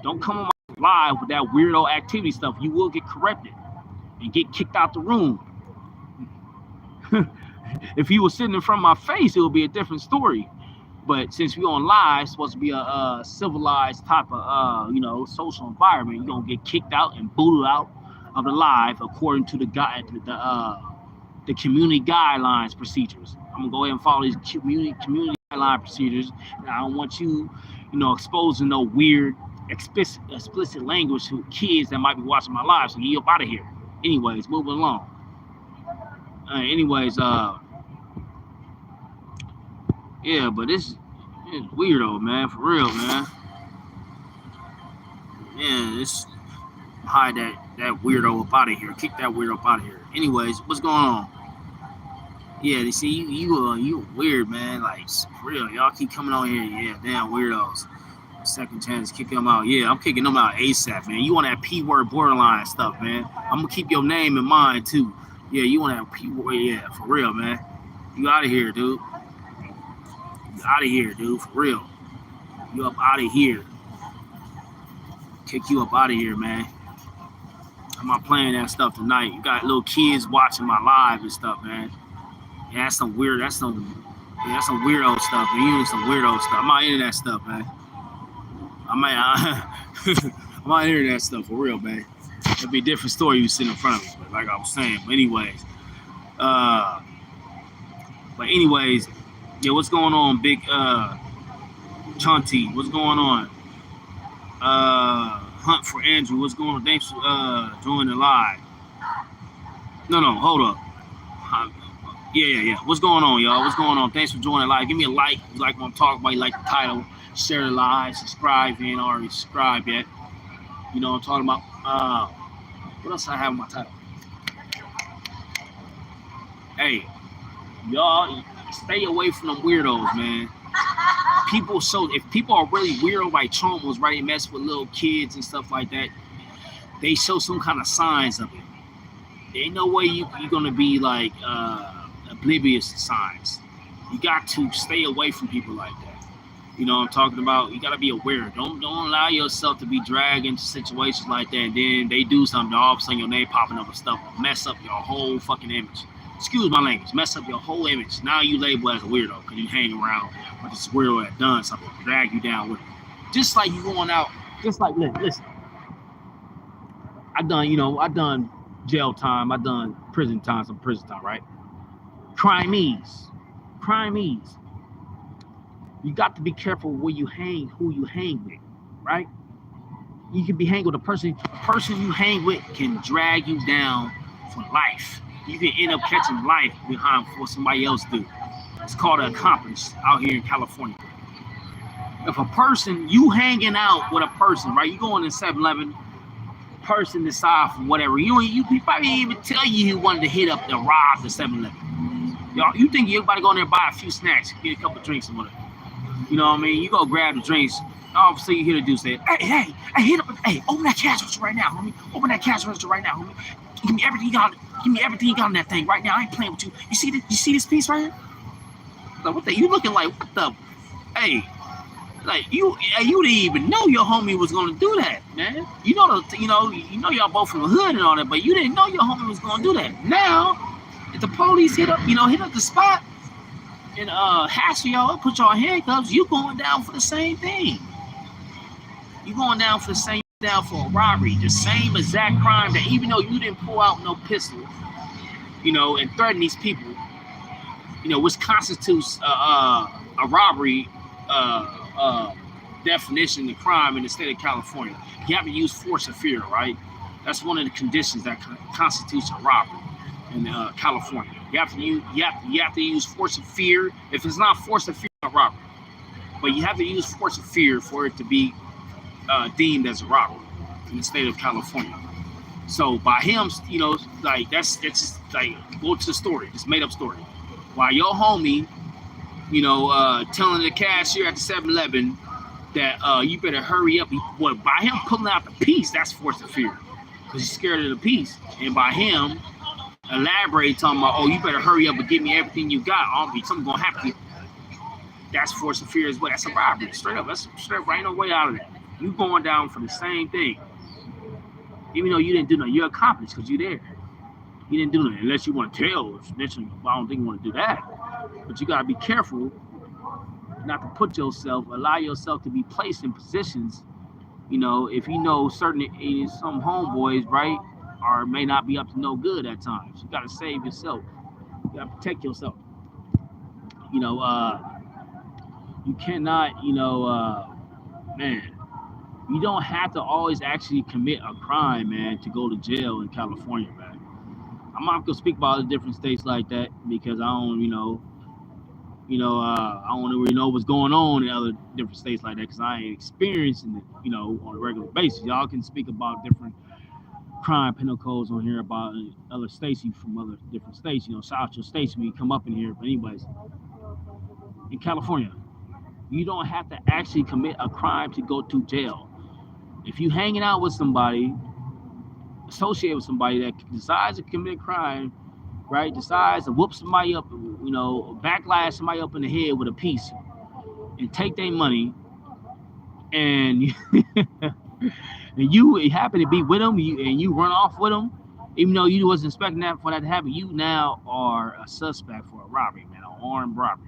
Don't come on my live with that weirdo activity stuff. You will get corrected and get kicked out the room. If he was sitting in front of my face, it would be a different story. But since we on live, it's supposed to be a civilized type of social environment, you're gonna get kicked out and booted out of the live according to the community guidelines procedures. I'm gonna go ahead and follow these community guideline procedures. And I don't want you, exposing no weird explicit language to kids that might be watching my live. So get up out of here. Anyways, moving along. Yeah, but it's weirdo, man, for real, man. Yeah, it's hide that weirdo up out of here. Kick that weirdo up out of here. Anyways, what's going on? Yeah, they see you weird, man. Like, for real, y'all keep coming on here. Yeah, damn weirdos. Second chance, kick them out. Yeah, I'm kicking them out ASAP, man. You want that P word borderline stuff, man. I'm gonna keep your name in mind too. Yeah, you want that P word? Yeah, for real, man. You out of here, dude. Out of here, dude, for real. You up out of here. Kick you up out of here, man. I'm not playing that stuff tonight. You got little kids watching my live and stuff, man. Yeah, that's some weirdo stuff, man. You need some weirdo stuff. I'm not into that stuff, man. I'm not into that stuff for real, man. It'd be a different story you sit in front of me, but like I was saying. But anyways, yeah, what's going on, Big Chunty? What's going on? Hunt for Andrew. What's going on? Thanks for joining the live. No, hold up. Yeah. What's going on, y'all? What's going on? Thanks for joining the live. Give me a like. You like what I'm talking about. You like the title. Share the live. Subscribe if you ain't already subscribed yet. You know what I'm talking about. What else I have in my title? Hey, y'all, stay away from them weirdos, man. If people are really weirdo like Trump was, right, mess with little kids and stuff like that, they show some kind of signs of it. There ain't no way you're gonna be like oblivious to signs. You got to stay away from people like that. You know what I'm talking about? You gotta be aware. Don't allow yourself to be dragged into situations like that, and then they do something, all of a sudden your name popping up and stuff, mess up your whole fucking image. Excuse my language, mess up your whole image. Now you label as a weirdo because you hang around with this weirdo that done something, drag you down with it. Just like you going out, just like, listen, I done jail time, I done prison time, right? Crimees. You got to be careful where you hang, who you hang with, right? You can be hanging with a person you hang with can drag you down for life. You can end up catching life behind what somebody else do. It's called an accomplice out here in California. If a person, you hanging out with a person, right? You going in 7-Eleven, person decide for whatever. You probably even tell you he wanted to hit up and rob the 7-Eleven. Y'all, you think you about to go in there and buy a few snacks, get a couple drinks and whatever. You know what I mean? You go grab the drinks. All of a sudden you hear the dude say, hey, hit up, hey, open that cash register right now, homie. Open that cash register right now, homie. Give me everything you got. Give me everything you got in that thing right now. I ain't playing with you. You see this piece right here? Like, what the? You looking like what the? Hey, like you didn't even know your homie was gonna do that, man. You know y'all both from the hood and all that, but you didn't know your homie was gonna do that. Now, if the police hit up the spot and hassle y'all up, put y'all in handcuffs, you going down for the same thing. You going down for the same. Down for a robbery, the same exact crime that even though you didn't pull out no pistol, and threaten these people, which constitutes a robbery definition of crime in the state of California. You have to use force or fear, right? That's one of the conditions that constitutes a robbery in California. You have to use force or fear. If it's not force or fear, it's not robbery. But you have to use force or fear for it to be deemed as a robbery in the state of California. So by him, like that's just like go to the story, this made up story. While your homie, telling the cashier at the 7-Eleven, that you better hurry up. What, by him pulling out the piece, that's force of fear, because he's scared of the piece. And by him elaborate talking about, oh, you better hurry up and give me everything you got, something gonna happen to you. That's force of fear as well. That's a robbery, straight up. That's straight up. Ain't no way out of that. You going down for the same thing, even though you didn't do nothing. You're accomplished because you're there. You didn't do nothing unless you want to tell. I don't think you want to do that. But you gotta be careful not to put yourself, allow yourself to be placed in positions. You know, if you know some homeboys, right, or may not be up to no good at times. You gotta save yourself. You gotta protect yourself. You know, you cannot, man, you don't have to always actually commit a crime, man, to go to jail in California, man. I'm not gonna speak about other different states like that because I don't, I don't really know what's going on in other different states like that because I ain't experiencing it, on a regular basis. Y'all can speak about different crime penal codes on here about other states from other different states. Shout out your states when you come up in here. But anyways, in California, you don't have to actually commit a crime to go to jail. If you hanging out with somebody, associate with somebody that decides to commit a crime, right? Decides to whoop somebody up, backlash somebody up in the head with a piece and take their money, and and you happen to be with them, and you run off with them, even though you wasn't expecting for that to happen. You now are a suspect for a robbery, man, an armed robbery.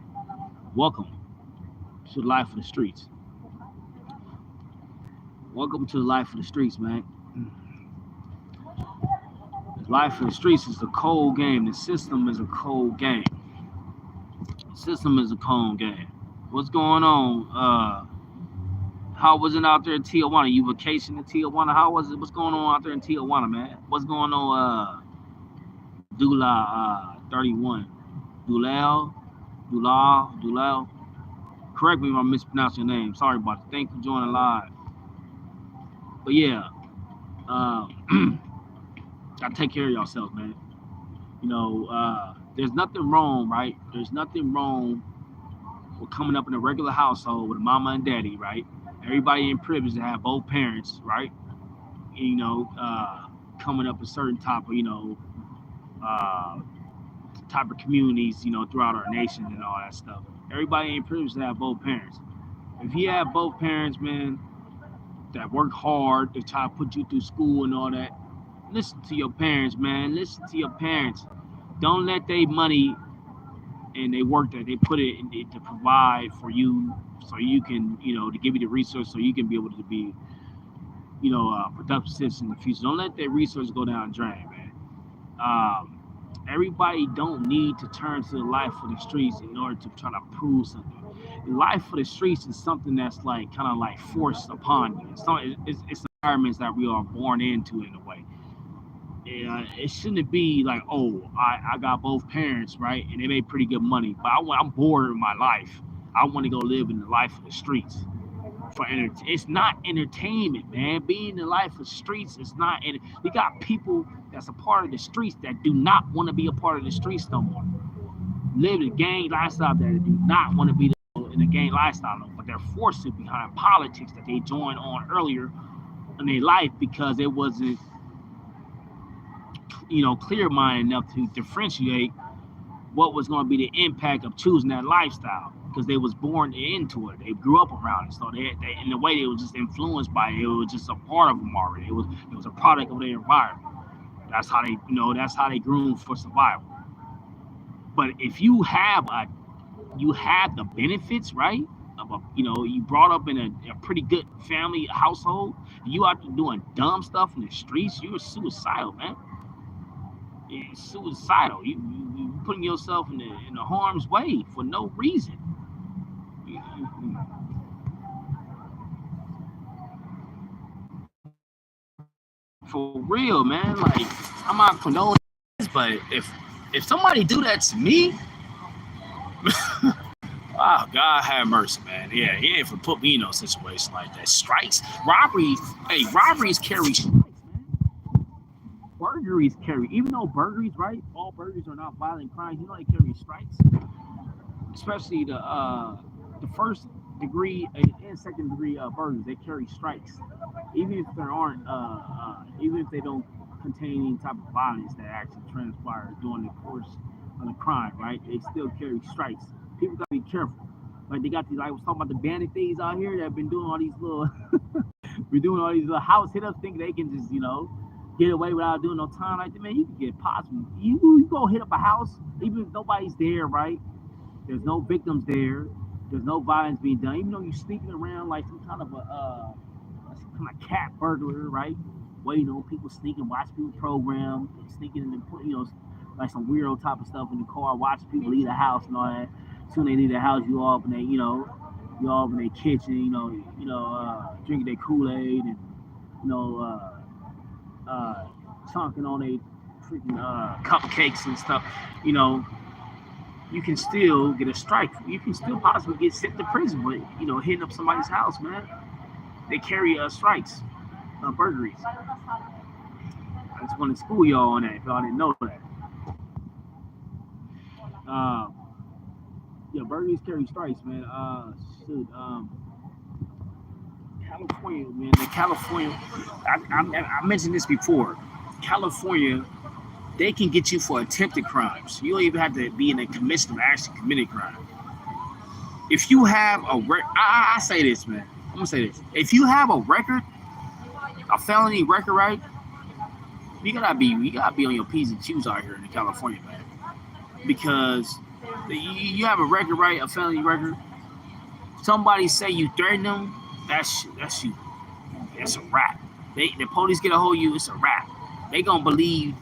Welcome to the life of the streets. Welcome to the life of the streets, man. Life in the streets is a cold game. The system is a cold game. The system is a cold game. What's going on? How was it out there in Tijuana? You vacation in Tijuana? How was it? What's going on out there in Tijuana, man? What's going on? Dula 31. Dulal. Correct me if I mispronounce your name. Sorry about it. Thank you for joining live. But yeah, gotta take care of yourself, man. There's nothing wrong, right? There's nothing wrong with coming up in a regular household with a mama and daddy, right? Everybody in privilege to have both parents, right? Coming up a certain type of communities, throughout our nation and all that stuff. Everybody ain't privileged to have both parents. If you have both parents, man, that work hard to try to put you through school and all that, listen to your parents, man. Listen to your parents. Don't let their money and they work that they put it in to provide for you, so you can, to give you the resource so you can be able to be, productive citizen in the future. Don't let their resources go down the drain, man. Everybody don't need to turn to the life of the streets in order to try to prove something. Life for the streets is something that's kind of like forced upon you. It's environments that we are born into in a way. It shouldn't be like, oh, I got both parents, right, and they make pretty good money, but I'm bored with my life. I want to go live in the life of the streets. It's not entertainment, man. Being in the life of the streets is not. We got people that's a part of the streets that do not want to be a part of the streets no more. Live the gang lifestyle that do not want to be in the gang lifestyle no more, but they're forced to behind politics that they joined on earlier in their life because it wasn't, clear-minded enough to differentiate what was going to be the impact of choosing that lifestyle, because they was born into it. They grew up around it, so they in a way they were just influenced by it. It was just a part of them already. It was a product of their environment. That's how they groomed for survival. But if you have the benefits, right? You brought up in a pretty good family household, and you out there doing dumb stuff in the streets, you're suicidal, man. It's suicidal. You putting yourself in the harm's way for no reason. For real, man. Like, I'm not condoning this, but if somebody do that to me, oh, God have mercy, man. Yeah, he ain't for put me in no situation like that. Strikes, robberies carry strikes, man. Burglaries carry, even though burglaries, right? All burglaries are not violent crimes. They carry strikes, especially the degree and second degree burglaries. They carry strikes, even if there aren't, even if they don't contain any type of violence that actually transpires during the course of the crime. Right? They still carry strikes. People gotta be careful. Like they got these. I was talking about the bandit thieves out here that have been doing all these little, we're doing all these little house hit ups, thinking they can just get away without doing no time like that. Man, you can get possible. You go hit up a house even if nobody's there, right? There's no victims there. There's no violence being done. Even though you're sneaking around like some kind of some kind of cat burglar, right? Waiting on people sneaking, watch people program, sneaking in the, like some weirdo type of stuff in the car, watch people leave the house and all that. Soon they leave the house, you all up in their, you all up in their kitchen, drinking their Kool-Aid and, chunking on their freaking cupcakes and stuff, you can still get a strike. You can still possibly get sent to prison, but hitting up somebody's house, man. They carry strikes, burglaries. I just want to school y'all on that if y'all didn't know that. Burglaries carry strikes, man. California, man. I mentioned this before. California, they can get you for attempted crimes. You don't even have to be in a commission of actually committed crime. If you have a I say this, man. I'm gonna say this. If you have a record, a felony record, right? You gotta be on your P's and Q's out here in California, man. Because you have a record, right? A felony record. Somebody say you threaten them, that's you. That's a wrap. The police get a hold of you, it's a wrap. They gonna believe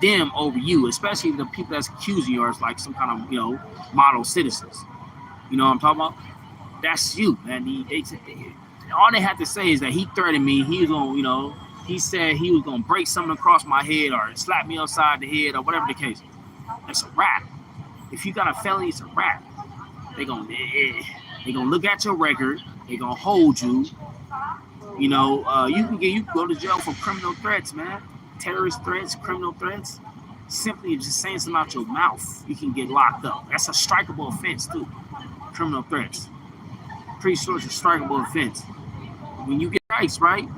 them over you, especially the people that's accusing you as like some kind of model citizens. You know what I'm talking about? That's you, man. All they have to say is that he threatened me. He was gonna, he said he was gonna break something across my head or slap me upside the head or whatever the case. That's a wrap. If you got a felony, it's a wrap. They gonna look at your record. They gonna hold you. You can go to jail for criminal threats, man. Terrorist threats, criminal threats. Simply just saying something out your mouth, you can get locked up. That's a strikeable offense too. Criminal threats. Pretty sure it's a strikeable offense. When you get strikes, right?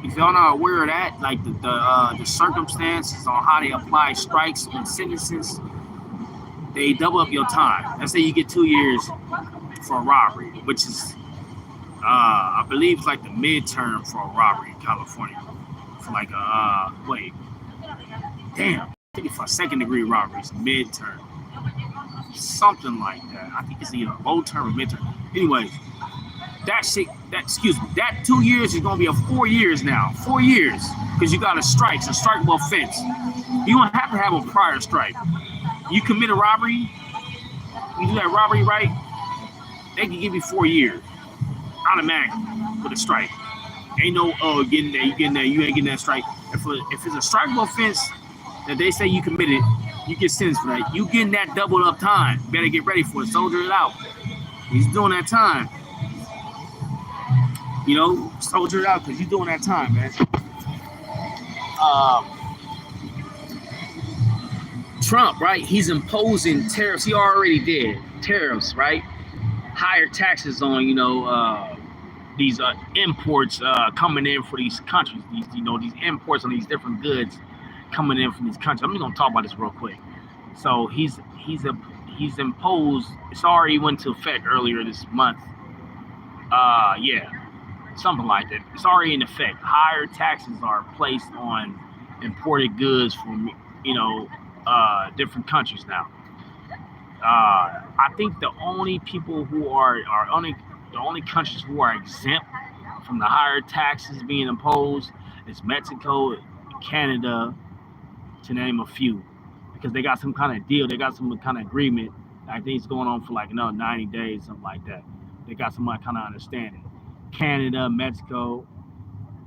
If y'all not aware of that, like the circumstances on how they apply strikes and sentences, they double up your time. Let's say you get 2 years for a robbery, which is, I believe, it's like the midterm for a robbery in California. For like I think for a second degree robbery, it's midterm. Something like that. I think it's either low term or midterm. Anyways, that 2 years is gonna be 4 years now. 4 years. Because you got a strike, it's a strikeable offense. You don't have to have a prior strike. You commit a robbery, you do that robbery right, they can give you 4 years. Automatically with a strike. Ain't no getting there, you ain't getting that strike. If it's a strikeable offense that they say you committed, you get sentenced for that. You getting that doubled up time. Better get ready for it. Soldier it out. He's doing that time. Soldier it out because he's doing that time, man. Trump, right? He's imposing tariffs. He already did tariffs, right? Higher taxes on, these imports coming in for these countries. These imports on these different goods coming in from these countries. I'm just gonna talk about this real quick. So he's imposed. It's already went into effect earlier this month. Something like that. It's already in effect. Higher taxes are placed on imported goods from different countries now. I think the only people who the only countries who are exempt from the higher taxes being imposed is Mexico, Canada, to name a few, because they got some kind of deal. They got some kind of agreement. I think it's going on for like another 90 days, something like that. They got some kind of understanding. Canada, Mexico,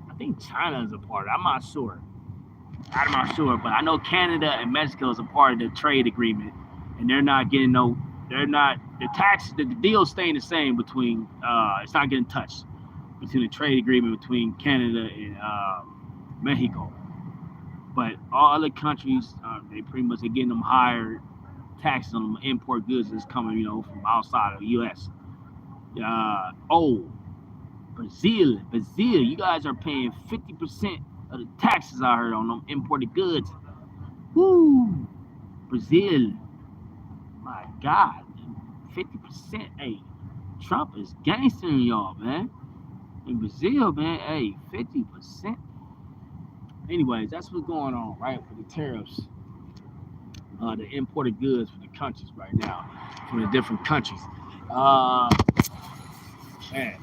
I think China is a part of it. I'm not sure, but I know Canada and Mexico is a part of the trade agreement, and they're not getting the tax, the deal's staying the same between, it's not getting touched between the trade agreement between Canada and Mexico. But all other countries, they pretty much are getting them higher taxes on import goods that's coming, from outside of the U.S. Oh, Brazil, you guys are paying 50% of the taxes I heard on them imported goods. Woo, Brazil, my God, 50%. Hey, Trump is gangstering y'all, man. In Brazil, man, hey, 50%. Anyways, that's what's going on, right? For the tariffs, the imported goods for the countries right now, from the different countries. Man,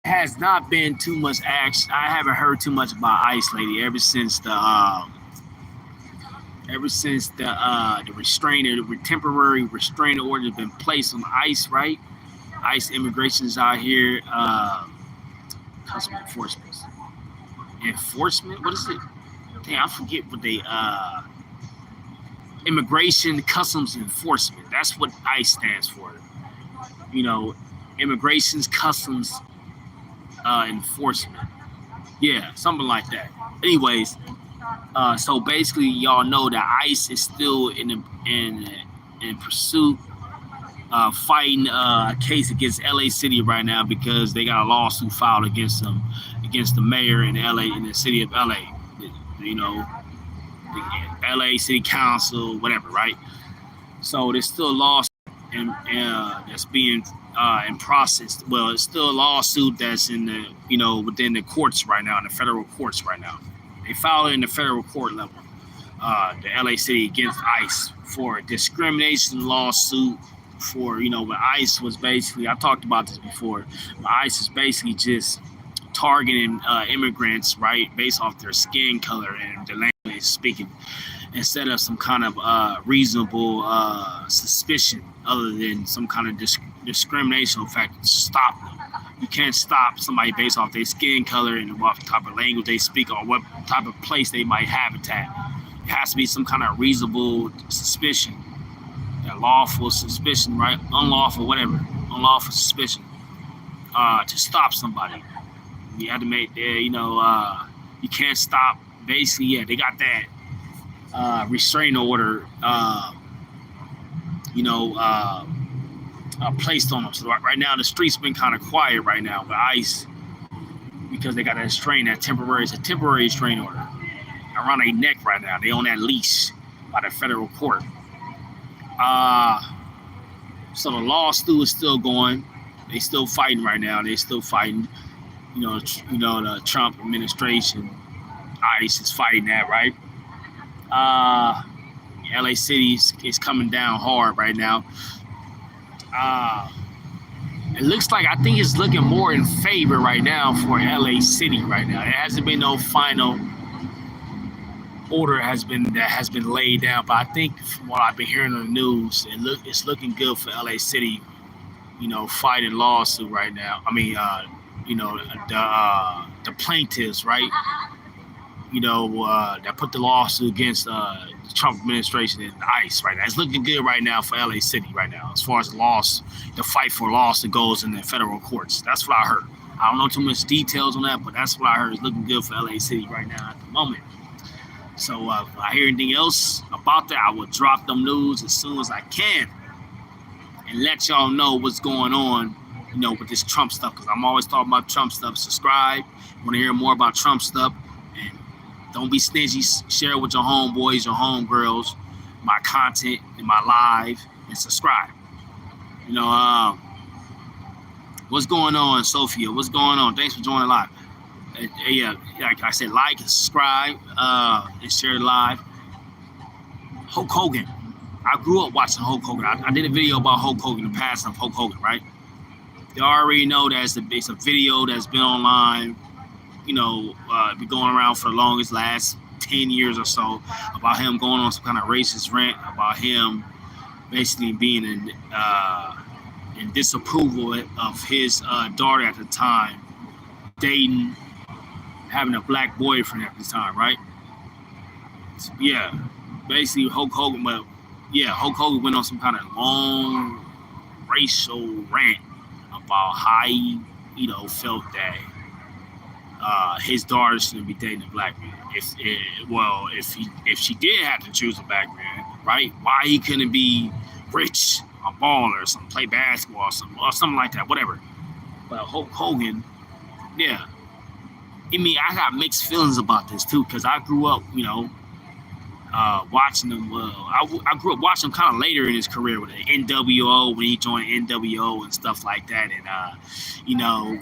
has not been too much action. I haven't heard too much about ICE lately. Ever since the restrainer, the temporary restraining order has been placed on ICE, right? ICE immigration is out here. Customs enforcement. Enforcement? What is it? Damn, I forget what they. Immigration Customs Enforcement. That's what ICE stands for. You know, Immigration's Customs Enforcement. Yeah, something like that. Anyways, so basically, y'all know that ICE is still in pursuit, fighting a case against LA City right now because they got a lawsuit filed against them, against the mayor in LA, in the city of LA. You know, the LA City Council, whatever, right? So there's still a lawsuit that's being in process. Well, it's still a lawsuit that's in the within the courts right now, in the federal courts right now. They filed it in the federal court level, the LA City against ICE for a discrimination lawsuit. For when ICE was basically, I talked about this before. ICE is basically just targeting immigrants, right, based off their skin color and the language speaking, instead of some kind of reasonable suspicion, other than some kind of discrimination factor to stop them. You can't stop somebody based off their skin color and what type of language they speak or what type of place they might habitat. It has to be some kind of reasonable suspicion, lawful suspicion, right? Unlawful, whatever, unlawful suspicion to stop somebody. You have to make, you can't stop. Basically, yeah, they got that restraining order, placed on them. So right now, the streets been kind of quiet right now with ICE because they got that it's a temporary restraining order around their neck right now. They on that leash by the federal court. So the lawsuit is still going. They still fighting right now. They still fighting. The Trump administration, ICE is fighting that, right? LA City is coming down hard right now. It looks like, I think it's looking more in favor right now for LA City right now. There hasn't been no final order that has been laid down, but I think from what I've been hearing on the news, it's looking good for LA City. Fighting lawsuit right now. I mean, the plaintiffs, right? That put the lawsuit against the Trump administration and ICE right now. It's looking good right now for LA City right now, as far as the fight for lawsuit goes in the federal courts. That's what I heard. I don't know too much details on that, but that's what I heard. It's looking good for LA City right now at the moment. So if I hear anything else about that, I will drop them news as soon as I can and let y'all know what's going on, with this Trump stuff, because I'm always talking about Trump stuff. Subscribe. Want to hear more about Trump stuff? And don't be stingy. Share it with your homeboys, your homegirls, my content in my live, and subscribe. What's going on, Sophia? What's going on? Thanks for joining live. Yeah, like I said, like and subscribe and share it live. Hulk Hogan. I grew up watching Hulk Hogan. I did a video about Hulk Hogan, the past of Hulk Hogan, right? You already know that it's a video that's been online, been going around for the last 10 years or so, about him going on some kind of racist rant about him basically being in disapproval of his daughter at the time, dating, having a black boyfriend at the time, right? So, yeah, basically Hulk Hogan went on some kind of long racial rant about how he, felt that his daughter shouldn't be dating a black man. If she did have to choose a black man, right? Why he couldn't be rich a baller or something, play basketball or something like that, whatever. But Hulk Hogan, yeah. I mean, I got mixed feelings about this too, because I grew up, watching him. I grew up watching him kind of later in his career with the NWO when he joined NWO and stuff like that. And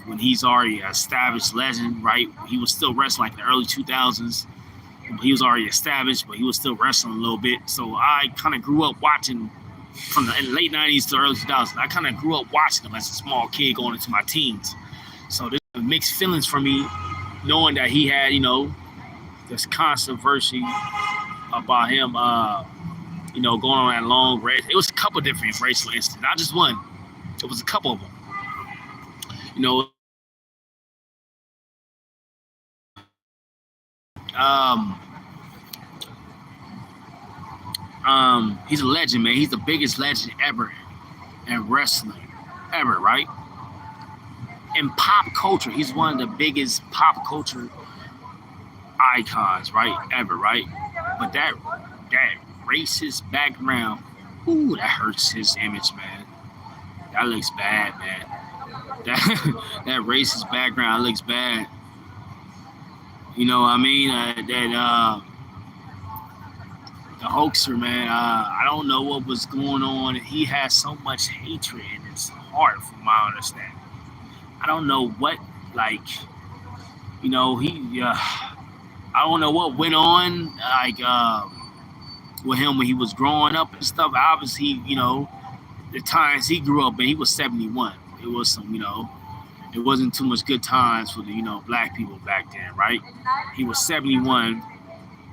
when he's already an established legend, right? He was still wrestling like in the early 2000s. He was already established, but he was still wrestling a little bit. So I kind of grew up watching from the late 90s to early 2000s. I kind of grew up watching him as a small kid going into my teens. So there's mixed feelings for me knowing that he had, this controversy about him, going on that long race. It was a couple different racial incidents, not just one. It was a couple of them. He's a legend, man. He's the biggest legend ever in wrestling, ever, right? In pop culture, he's one of the biggest pop culture icons, right? Ever, right? But that racist background, ooh, that hurts his image, man. That looks bad, man. That racist background looks bad. You know what I mean? The hoaxer, man. I don't know what was going on. He has so much hatred in his heart, from my understanding. I don't know what, I don't know what went on, with him when he was growing up and stuff. Obviously, the times he grew up in, he was 71. It was some, it wasn't too much good times for the, black people back then, right? He was 71,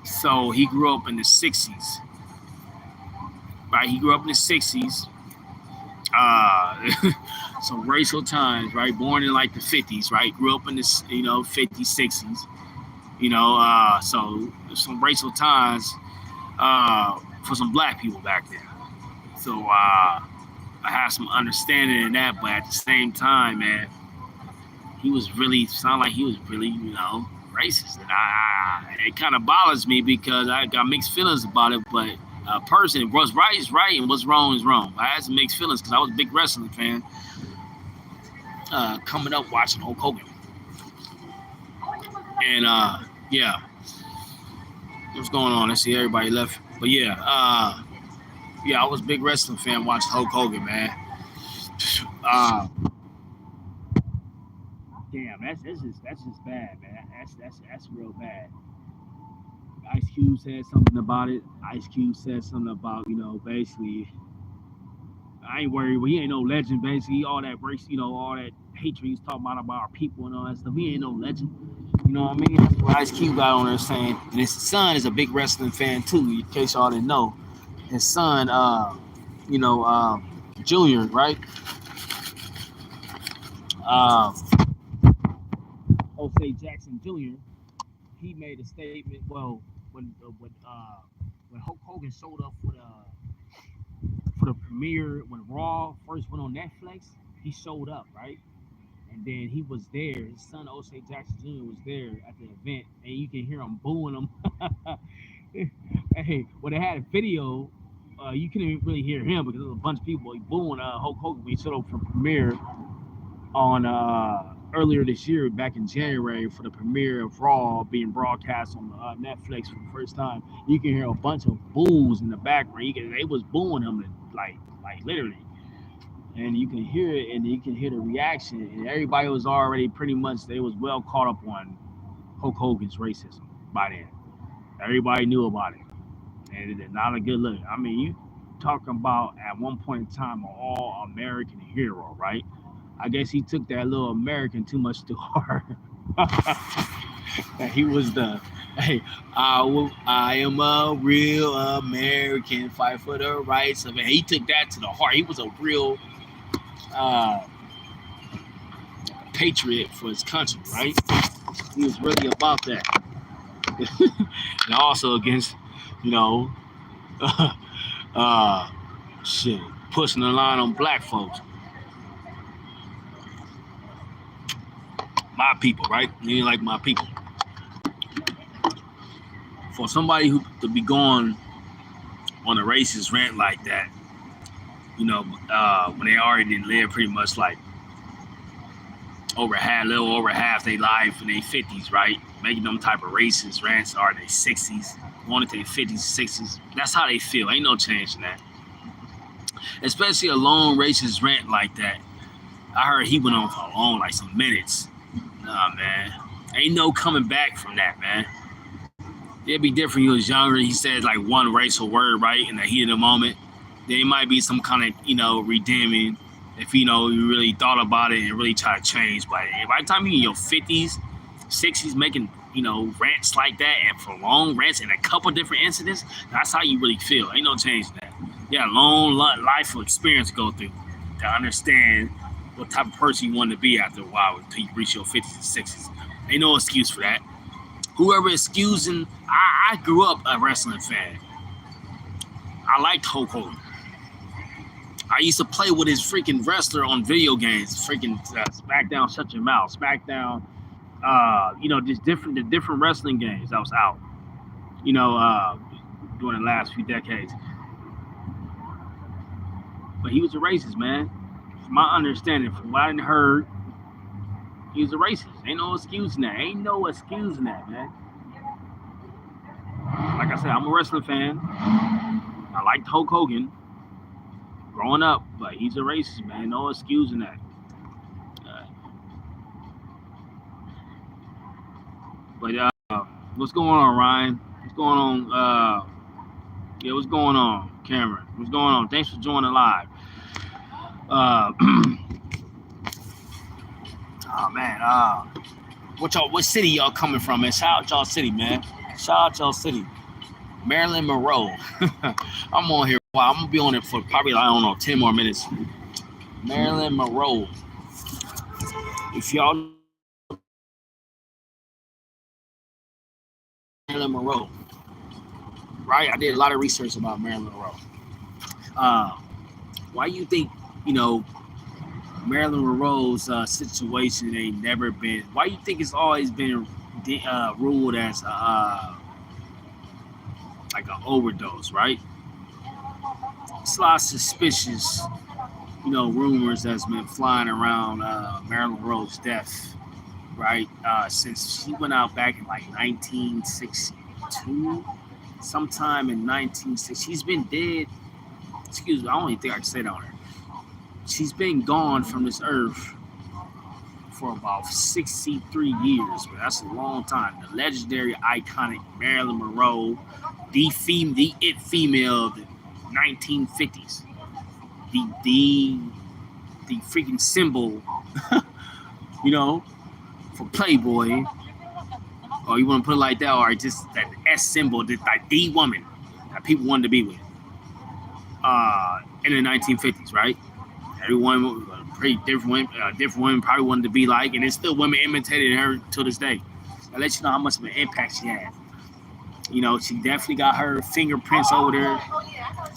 so he grew up in the 60s, right? He grew up in the 60s. Some racial times, right? Born in like the 50s, right? Grew up in the 50s, 60s, so some racial times for some black people back then. So I have some understanding in that, but at the same time, man, he was really racist, and it kind of bothers me because I got mixed feelings about it. But personally, what's right is right and what's wrong is wrong. I had some mixed feelings because I was a big wrestling fan coming up watching Hulk Hogan, and yeah, what's going on? I see everybody left, but yeah, I was a big wrestling fan watching Hulk Hogan, man. Damn, that's just bad, man. That's real bad. Ice Cube said something about it. Ice Cube said something about, basically, I ain't worried. Well, he ain't no legend, basically. All that race, all that hatred he's talking about our people and all that stuff. He ain't no legend. You know what I mean? That's what Ice Cube got on there saying. And his son is a big wrestling fan, too, in case y'all didn't know. His son, Junior, right? Jose Jackson Jr., he made a statement. Well, when Hulk Hogan showed up for the premiere, when Raw first went on Netflix, he showed up, right? And then he was there. His son, Jose Jackson Jr., was there at the event, and you can hear him booing him. Hey, when they had a video, you couldn't really hear him because there was a bunch of people booing Hulk Hogan when he showed up for premiere on earlier this year, back in January, for the premiere of Raw being broadcast on Netflix for the first time. You can hear a bunch of boos in the background. They was booing him like literally, and you can hear it, and you can hear the reaction. And everybody was already pretty much, they was well caught up on Hulk Hogan's racism by then. Everybody knew about it, and it's not a good look. I mean, you talking about at one point in time an all-American hero, right? I guess he took that little American too much too hard. He was I am a real American, fight for the rights of it. He took that to the heart. He was a real patriot for his country, right? He was really about that. And also against, pushing the line on black folks. My people, right? You ain't like my people. For somebody who to be going on a racist rant like that, when they already live pretty much like a little over half their life in their 50s, right? Making them type of racist rants are in their 60s, going into their 50s, 60s. That's how they feel. Ain't no change in that. Especially a long racist rant like that. I heard he went on for a long, like some minutes. Nah, man. Ain't no coming back from that, man. It'd be different. He was younger. He said like one racial word, right, in the heat of the moment. There might be some kind of, redeeming if, you really thought about it and really try to change. But by the time you're in your 50s, 60s, making, rants like that and for long rants and a couple different incidents, that's how you really feel. Ain't no change in that. You got a long life of experience to go through to understand what type of person you want to be after a while until you reach your 50s and 60s. Ain't no excuse for that. Whoever excusing, I grew up a wrestling fan. I liked Hulk Hogan. I used to play with his freaking wrestler on video games. Freaking SmackDown, Shut Your Mouth, SmackDown. Just the different wrestling games that was out. During the last few decades. But he was a racist, man. From my understanding, from what I heard, he was a racist. Ain't no excuse in that. Ain't no excuse in that, man. Like I said, I'm a wrestling fan. I liked Hulk Hogan growing up, but he's a racist, man. No excuse in that. What's going on, Ryan? What's going on? What's going on, Cameron? What's going on? Thanks for joining live. Oh man, what city y'all coming from, man? Shout out y'all city, man. Shout out y'all city. Marilyn Monroe. I'm on here. Wow, I'm gonna be on it for probably, I don't know, 10 more minutes. Marilyn Monroe. If y'all Marilyn Monroe, right? I did a lot of research about Marilyn Monroe. Why you think, Marilyn Monroe's situation ain't never been? Why you think it's always been ruled as like an overdose, right? It's a lot of suspicious, rumors that's been flying around Marilyn Monroe's death, right? Since she went out back in like 1962, sometime in 1960. She's been dead. Excuse me, I don't even think I can say that on her. She's been gone from this earth for about 63 years, but that's a long time. The legendary, iconic Marilyn Monroe, the it female of the 1950s, the freaking symbol, for Playboy, or you want to put it like that, or just that S symbol, like the woman that people wanted to be with, in the 1950s, right? Everyone, pretty different women probably wanted to be like, and there's still women imitating her to this day. That lets you know how much of an impact she had. She definitely got her fingerprints over there.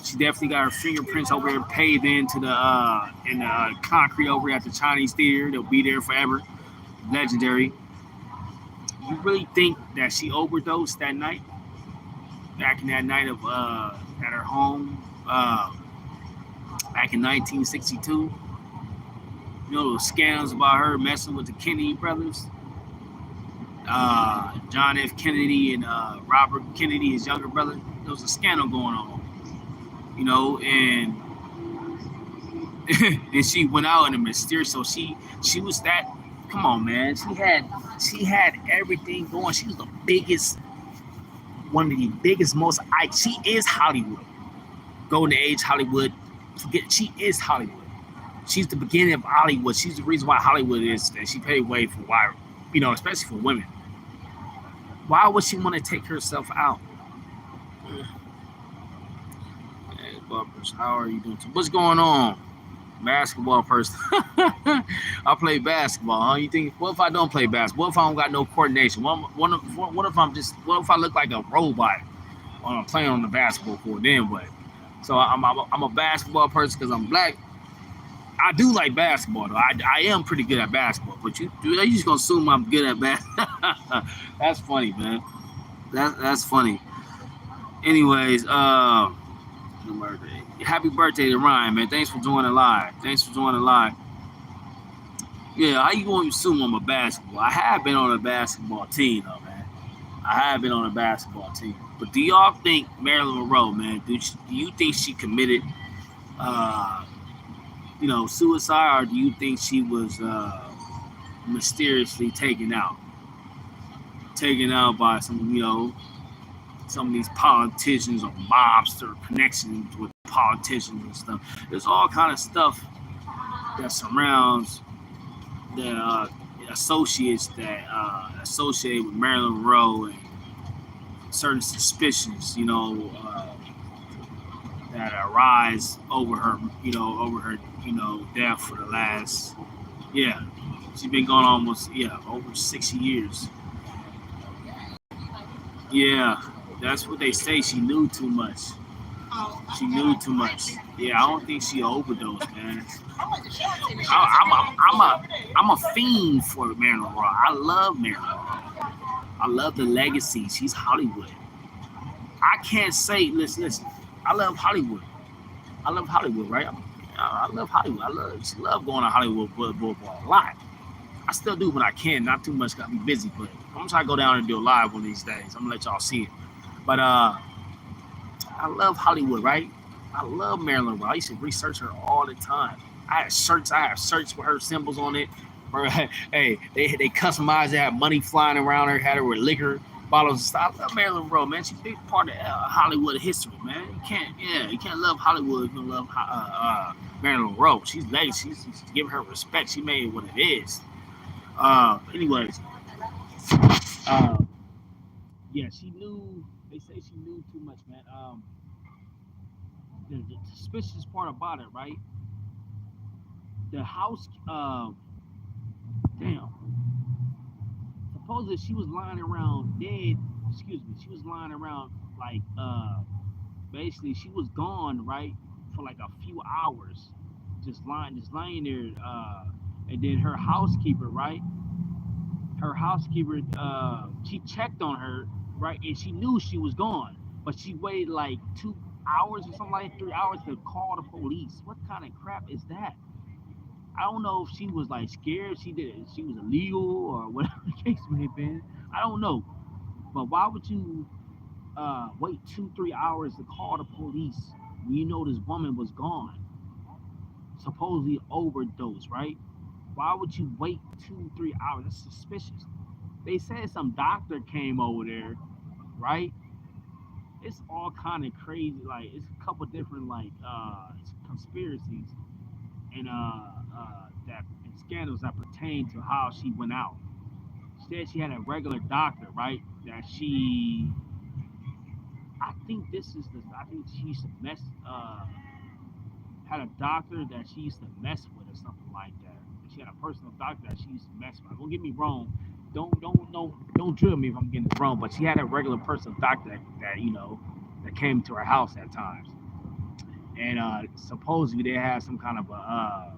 She definitely got her fingerprints over there paved into the concrete over at the Chinese Theater. They'll be there forever. Legendary. You really think that she overdosed that night? Back in that night of at her home, back in 1962. Those scandals about her messing with the Kennedy brothers. John F. Kennedy and Robert Kennedy, his younger brother. There was a scandal going on. And and she went out in a mysterious. So she was that. Come on, man. She had everything going. She was the biggest, one of the biggest, she is Hollywood. Golden Age Hollywood. She is Hollywood. She's the beginning of Hollywood. She's the reason why Hollywood is today. She paved way for why, especially for women. Why would she want to take herself out? Hey, Bumpers, how are you doing? What's going on? Basketball person. I play basketball, huh? You think, what if I don't play basketball? What if I don't got no coordination? What if I look like a robot when I'm playing on the basketball court? Then what? So I'm a basketball person because I'm black. I do like basketball though. I am pretty good at basketball, but you just gonna assume I'm good at basketball. That's funny, man. That's funny. Anyways, Happy birthday to Ryan, man. Thanks for joining live. Thanks for joining live. Yeah, how you going to assume I'm a basketball? I have been on a basketball team, though, man. I have been on a basketball team. But do y'all think Marilyn Monroe, man, do you think she committed, uh, suicide, or do you think she was mysteriously taken out? Taken out by some of these politicians or mobster connections with politicians and stuff. There's all kind of stuff that surrounds the associates that associate with Marilyn Monroe and certain suspicions, that arise over her death for the last, yeah, she's been gone almost, over 60 years. Yeah, that's what they say. She knew too much. She knew too much. Yeah, I don't think she overdosed, man. I'm a fiend for Marilyn Monroe. I love Marilyn Monroe. I love the legacy. She's Hollywood. I can't say, listen. I love Hollywood. I love Hollywood, right? I love Hollywood. She love going to Hollywood Boulevard a lot. I still do when I can. Not too much. Got to be busy, but I'm gonna try to go down and do a live one of these days. I'm gonna let y'all see it. But I love Hollywood, right? I love Marilyn Monroe. I used to research her all the time. I have shirts with her symbols on it. Hey, they customized. They had money flying around her. Had her with liquor bottles and stuff. I love Marilyn Monroe, man. She's a big part of Hollywood history, man. You can't love Hollywood if you don't love Marilyn Monroe. She's legacy. She's give her respect. She made it what it is. Anyways, yeah, she knew. They say she knew too much, man. The suspicious part about it, right? The house, damn. Supposedly she was lying around dead. Excuse me. She was lying around like, basically she was gone, right, for like a few hours, just lying there. And then her housekeeper, right? Her housekeeper, she checked on her, right, and she knew she was gone, but she waited like 2 hours or something like 3 hours to call the police. What kind of crap is that? I don't know if she was like scared she was illegal or whatever the case may have been. I don't know. But why would you wait 2-3 hours to call the police when you know this woman was gone? Supposedly overdose, right? Why would you wait 2-3 hours? That's suspicious. They said some doctor came over there, right? It's all kind of crazy. Like it's a couple different conspiracies and that and scandals that pertain to how she went out. She said she had a regular doctor, right? That she, I think this is the, I think she used to had a doctor that she used to mess with or something like that. She had a personal doctor that she used to mess with. Don't get me wrong. Don't drill me if I'm getting it wrong. But she had a regular personal doctor that came to her house at times. And supposedly they had some kind of a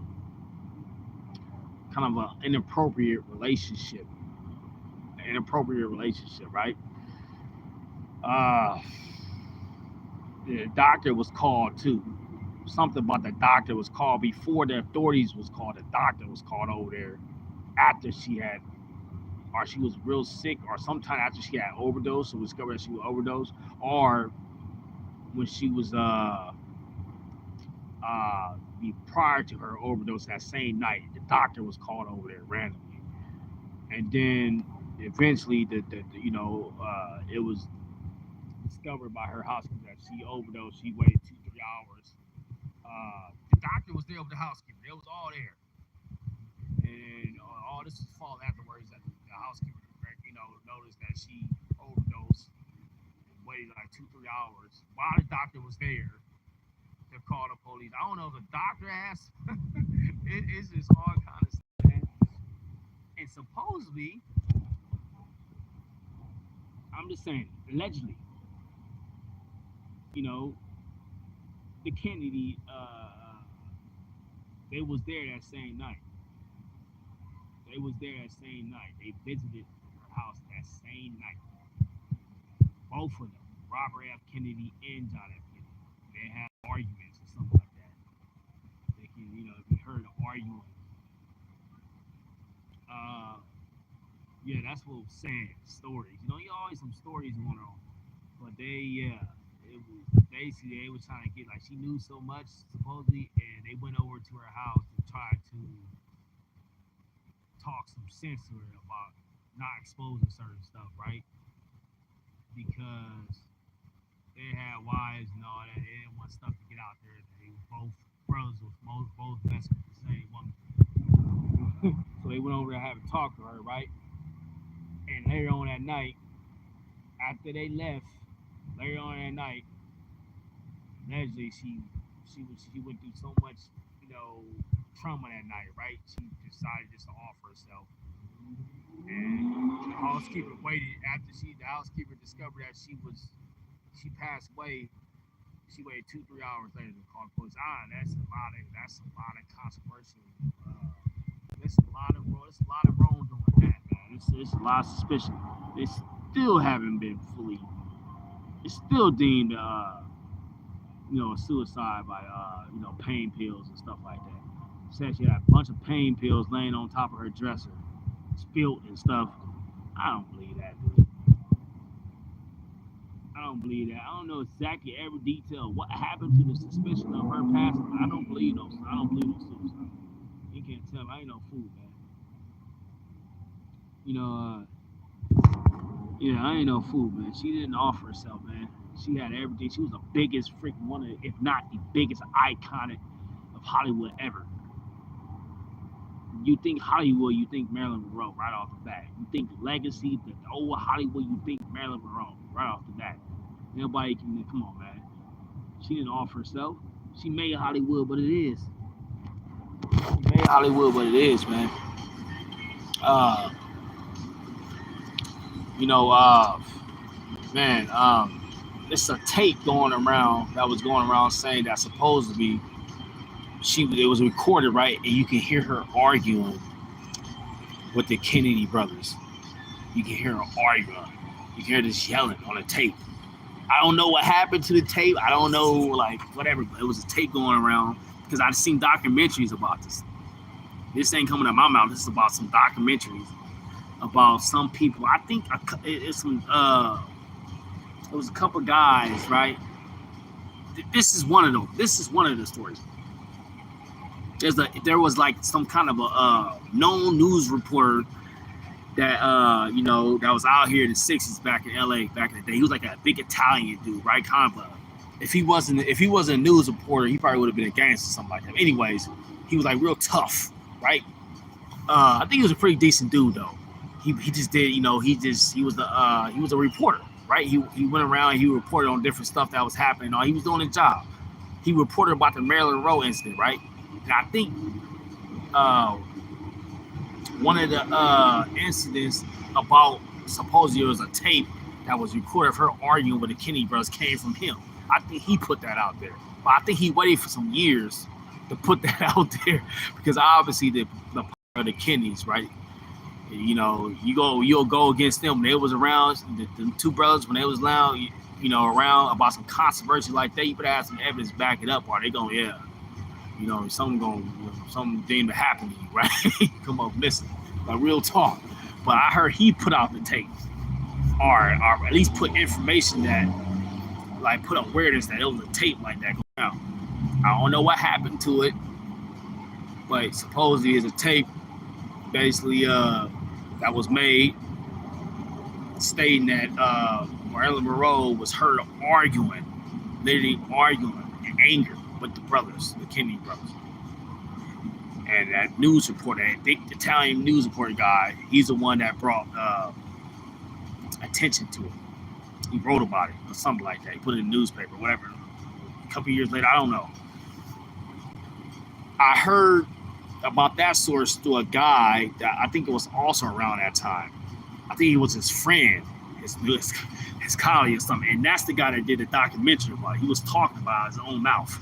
inappropriate relationship, right? Uh, the doctor was called too. Something about the doctor was called before the authorities was called. The doctor was called over there after she had, or she was real sick, or sometime after she had overdosed, so we discovered that she was overdosed, or when she was prior to her overdose that same night, the doctor was called over there randomly, and then eventually it was discovered by her housekeeper that she overdosed. She waited 2-3 hours. The doctor was there with the housekeeper. It was all there, and all this was falling afterwards. That the housekeeper, noticed that she overdosed and waited like 2-3 hours while the doctor was there to call the police. I don't know if the doctor asked. It's just all kind of stuff, man. And supposedly, I'm just saying, allegedly, the Kennedy, they was there that same night. They visited her house that same night. Both of them, Robert F. Kennedy and John F. Kennedy. They had arguments or heard arguing. Yeah, that's what was saying. Stories. You always some stories going on. But it was basically they were trying to get like she knew so much supposedly, and they went over to her house to try to talk some sense to her about not exposing certain stuff, right? Because they had wives and all that. They didn't want stuff to get out there. They both brothers was both messing with the same woman. So they went over there to have a talk to her, right? And later on that night, after they left, later on that night, allegedly she went through so much, trauma that night, right? She decided just to offer herself. And the housekeeper waited after the housekeeper discovered that she passed away. She waited 2-3 hours later to call the police. That's a lot of controversial. There's a lot of wrong doing that, man. It's a lot of suspicion. They still haven't been fully. It's still deemed, suicide by, pain pills and stuff like that. Said she had a bunch of pain pills laying on top of her dresser, spilled and stuff. I don't believe that, dude. I don't believe that. I don't know exactly every detail what happened to the suspicion of her passing. I don't believe no suicide. You can't tell me. I ain't no fool, man. I ain't no fool, man. She didn't offer herself, man. She had everything. She was the biggest freaking one of, if not the biggest iconic of Hollywood ever. You think Hollywood, you think Marilyn Monroe right off the bat. You think the legacy, the old Hollywood, you think Marilyn Monroe right off the bat. Nobody can, come on, man. She didn't offer herself. She made Hollywood what it is. She made Hollywood what it is, man. It's a tape that was going around saying that supposedly it was recorded, right? And you can hear her arguing with the Kennedy brothers. You can hear her arguing. You can hear this yelling on the tape. I don't know what happened to the tape. I don't know, whatever. But it was a tape going around because I've seen documentaries about this. This ain't coming out of my mouth. This is about some documentaries about some people. I think it was a couple guys, right? This is one of them. This is one of the stories. There was like some kind of a known news reporter that that was out here in the 60s back in LA back in the day. He was like a big Italian dude, right? Kind of if he wasn't a news reporter, he probably would have been a gangster or something like that. Anyways, he was like real tough, right? I think he was a pretty decent dude though. He just did, he was a reporter, right? He went around and he reported on different stuff that was happening. He was doing his job. He reported about the Marilyn Monroe incident, right? And I think one of the incidents about supposedly it was a tape that was recorded of her arguing with the Kennedy brothers came from him. I think he put that out there. But I think he waited for some years to put that out there because obviously the part of the Kennedys, right? You'll go against them. When they was around, the two brothers, when they was around, around about some controversy like that, you better have some evidence to back it up, or they going, something deemed to happen to you, right? Come up missing. Like real talk. But I heard he put out the tape. Or at least put information that put awareness that it was a tape like that going out. I don't know what happened to it, but supposedly it's a tape basically that was made stating that Marilyn Monroe was heard literally arguing in anger with the brothers, the Kennedy brothers. And that news reporter, that big Italian news reporter guy, he's the one that brought attention to it. He wrote about it or something like that. He put it in the newspaper, whatever. A couple years later, I don't know. I heard about that source through a guy that I think it was also around that time. I think he was his friend, his colleague or something. And that's the guy that did the documentary about it. He was talking about his own mouth.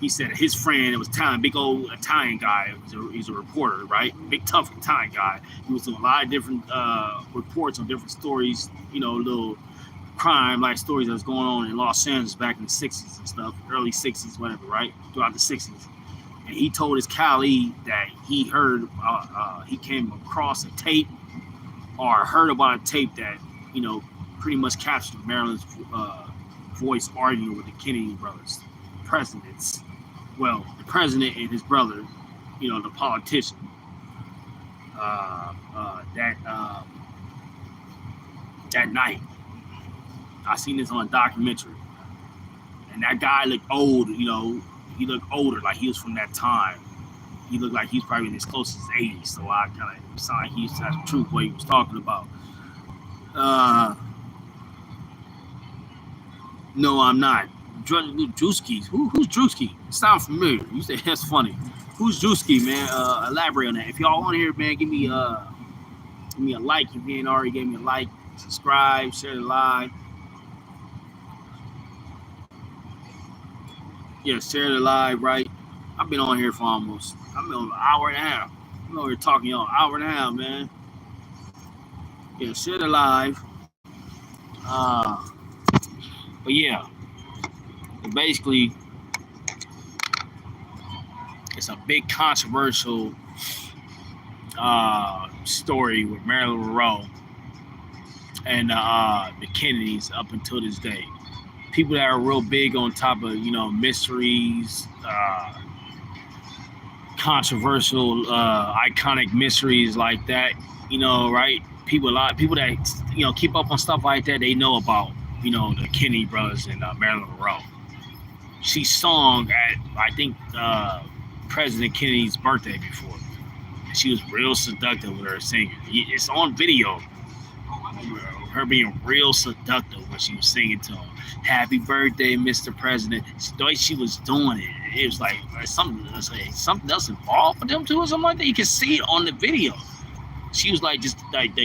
He said his friend, it was Italian, big old Italian guy. He's a reporter, right? Big tough Italian guy. He was doing a lot of different reports on different stories, little crime like stories that was going on in Los Angeles back in the 60s and stuff, early 60s, whatever, right? Throughout the 60s. And he told his colleague that he heard, he came across a tape or heard about a tape that, pretty much captured Marilyn's voice arguing with the Kennedy brothers, presidents. Well, the president and his brother, the politician. That night, I seen this on a documentary, and that guy looked old. He looked older, like he was from that time. He looked like he's probably in his close to his 80s. So I kind of saw he used to have the truth what he was talking about. No, I'm not. Drewski. Who's Drewski? Sound familiar. You say that's funny. Who's Drewski, man? Elaborate on that. If y'all on here, man, give me a like. If you ain't already gave me a like, subscribe, share the live. Yeah, share the live, right? I've been on here for I've been on an hour and a half. I'm over here talking y'all an hour and a half, man. Yeah, share the live. But yeah, basically, it's a big controversial story with Marilyn Monroe and the Kennedys up until this day. People that are real big on top of mysteries, controversial, iconic mysteries like that. Right? A lot of people that keep up on stuff like that. They know about the Kennedy brothers and Marilyn Monroe. She sung at I think President Kennedy's birthday before. And she was real seductive with her singing. It's on video. Her being real seductive when she was singing to him. Happy birthday, Mr. President. The way she was doing it was like something else involved for them too or something like that. You can see it on the video. She was like just like the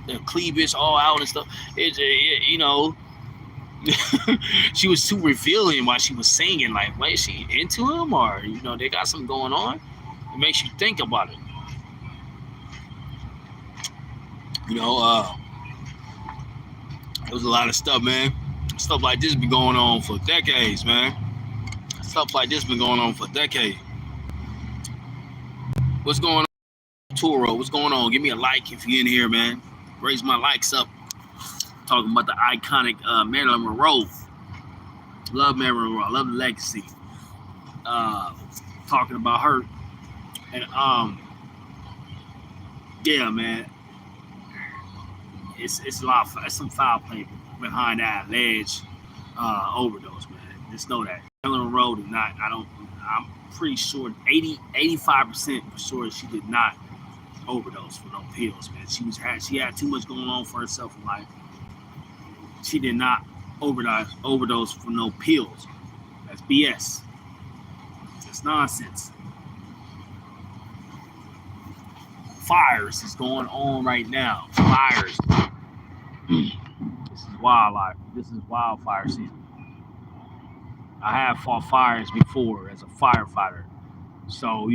the cleavage all out and stuff. She was too revealing while she was singing. Like, wait, is she into him or they got something going on? It makes you think about it. There was a lot of stuff, man. Stuff like this been going on for decades, man. Stuff like this been going on for decades. What's going on, Turo? What's going on? Give me a like if you're in here, man. Raise my likes up. Talking about the iconic Marilyn Monroe. Love Marilyn Monroe. I love the legacy. Talking about her. And yeah, man. It's a lot. It's some foul play behind that alleged overdose, man. Just know that Marilyn Monroe did not. I'm pretty sure 85% for sure she did not overdose for no pills, man. She had too much going on for herself in life. She did not overdose for no pills. That's BS. It's nonsense. Fires is going on right now. Fires. This is wildlife. This is wildfire season. I have fought fires before as a firefighter. So,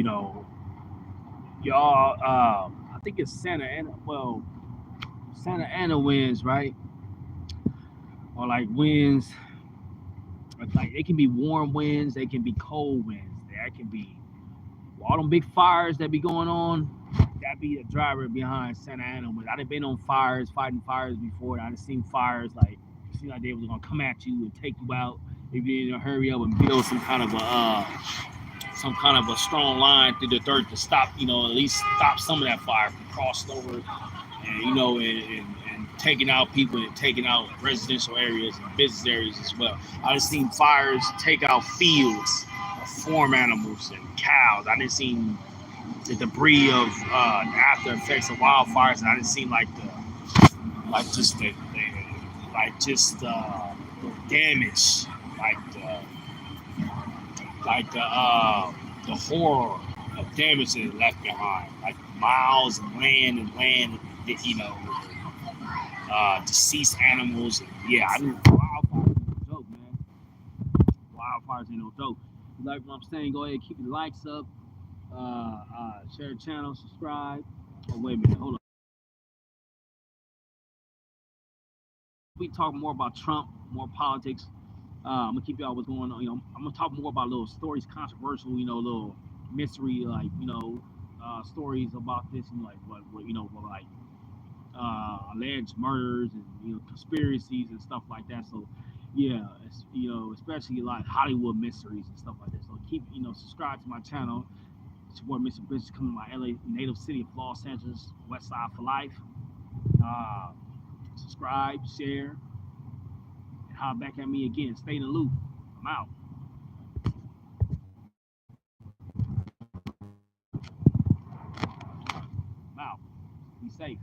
y'all, I think it's Santa Ana winds, right? Or like winds, like they can be warm winds, they can be cold winds. That can be all them big fires that be going on. That be the driver behind Santa Ana. I done been on fires, fighting fires before. I done seen fires like seem like they was gonna come at you and take you out. If you didn't hurry up and build some kind of a strong line through the dirt to stop, at least stop some of that fire from crossing over, and and taking out people and taking out residential areas and business areas as well. I done seen fires take out fields of farm animals and cows. I done seen the debris of the after effects of wildfires, and I didn't see the damage, the horror of damage that is left behind, like miles of land, deceased animals. And yeah, I mean, wildfires ain't no joke, man. Wildfires ain't no joke. You like what I'm saying? Go ahead, keep your likes up. Share the channel, subscribe. Oh, wait a minute, hold on. We talk more about Trump, more politics. I'm gonna keep y'all what's going on. I'm gonna talk more about little stories, controversial, little mystery, like stories about this and like what like alleged murders and conspiracies and stuff like that. So yeah, it's, especially like Hollywood mysteries and stuff like that. So keep subscribe to my channel. Support Mr. Business coming to my LA native city of Los Angeles, West Side for life. Uh, Subscribe, share, and holler back at me again. Stay in the loop. I'm out. I'm out. Be safe.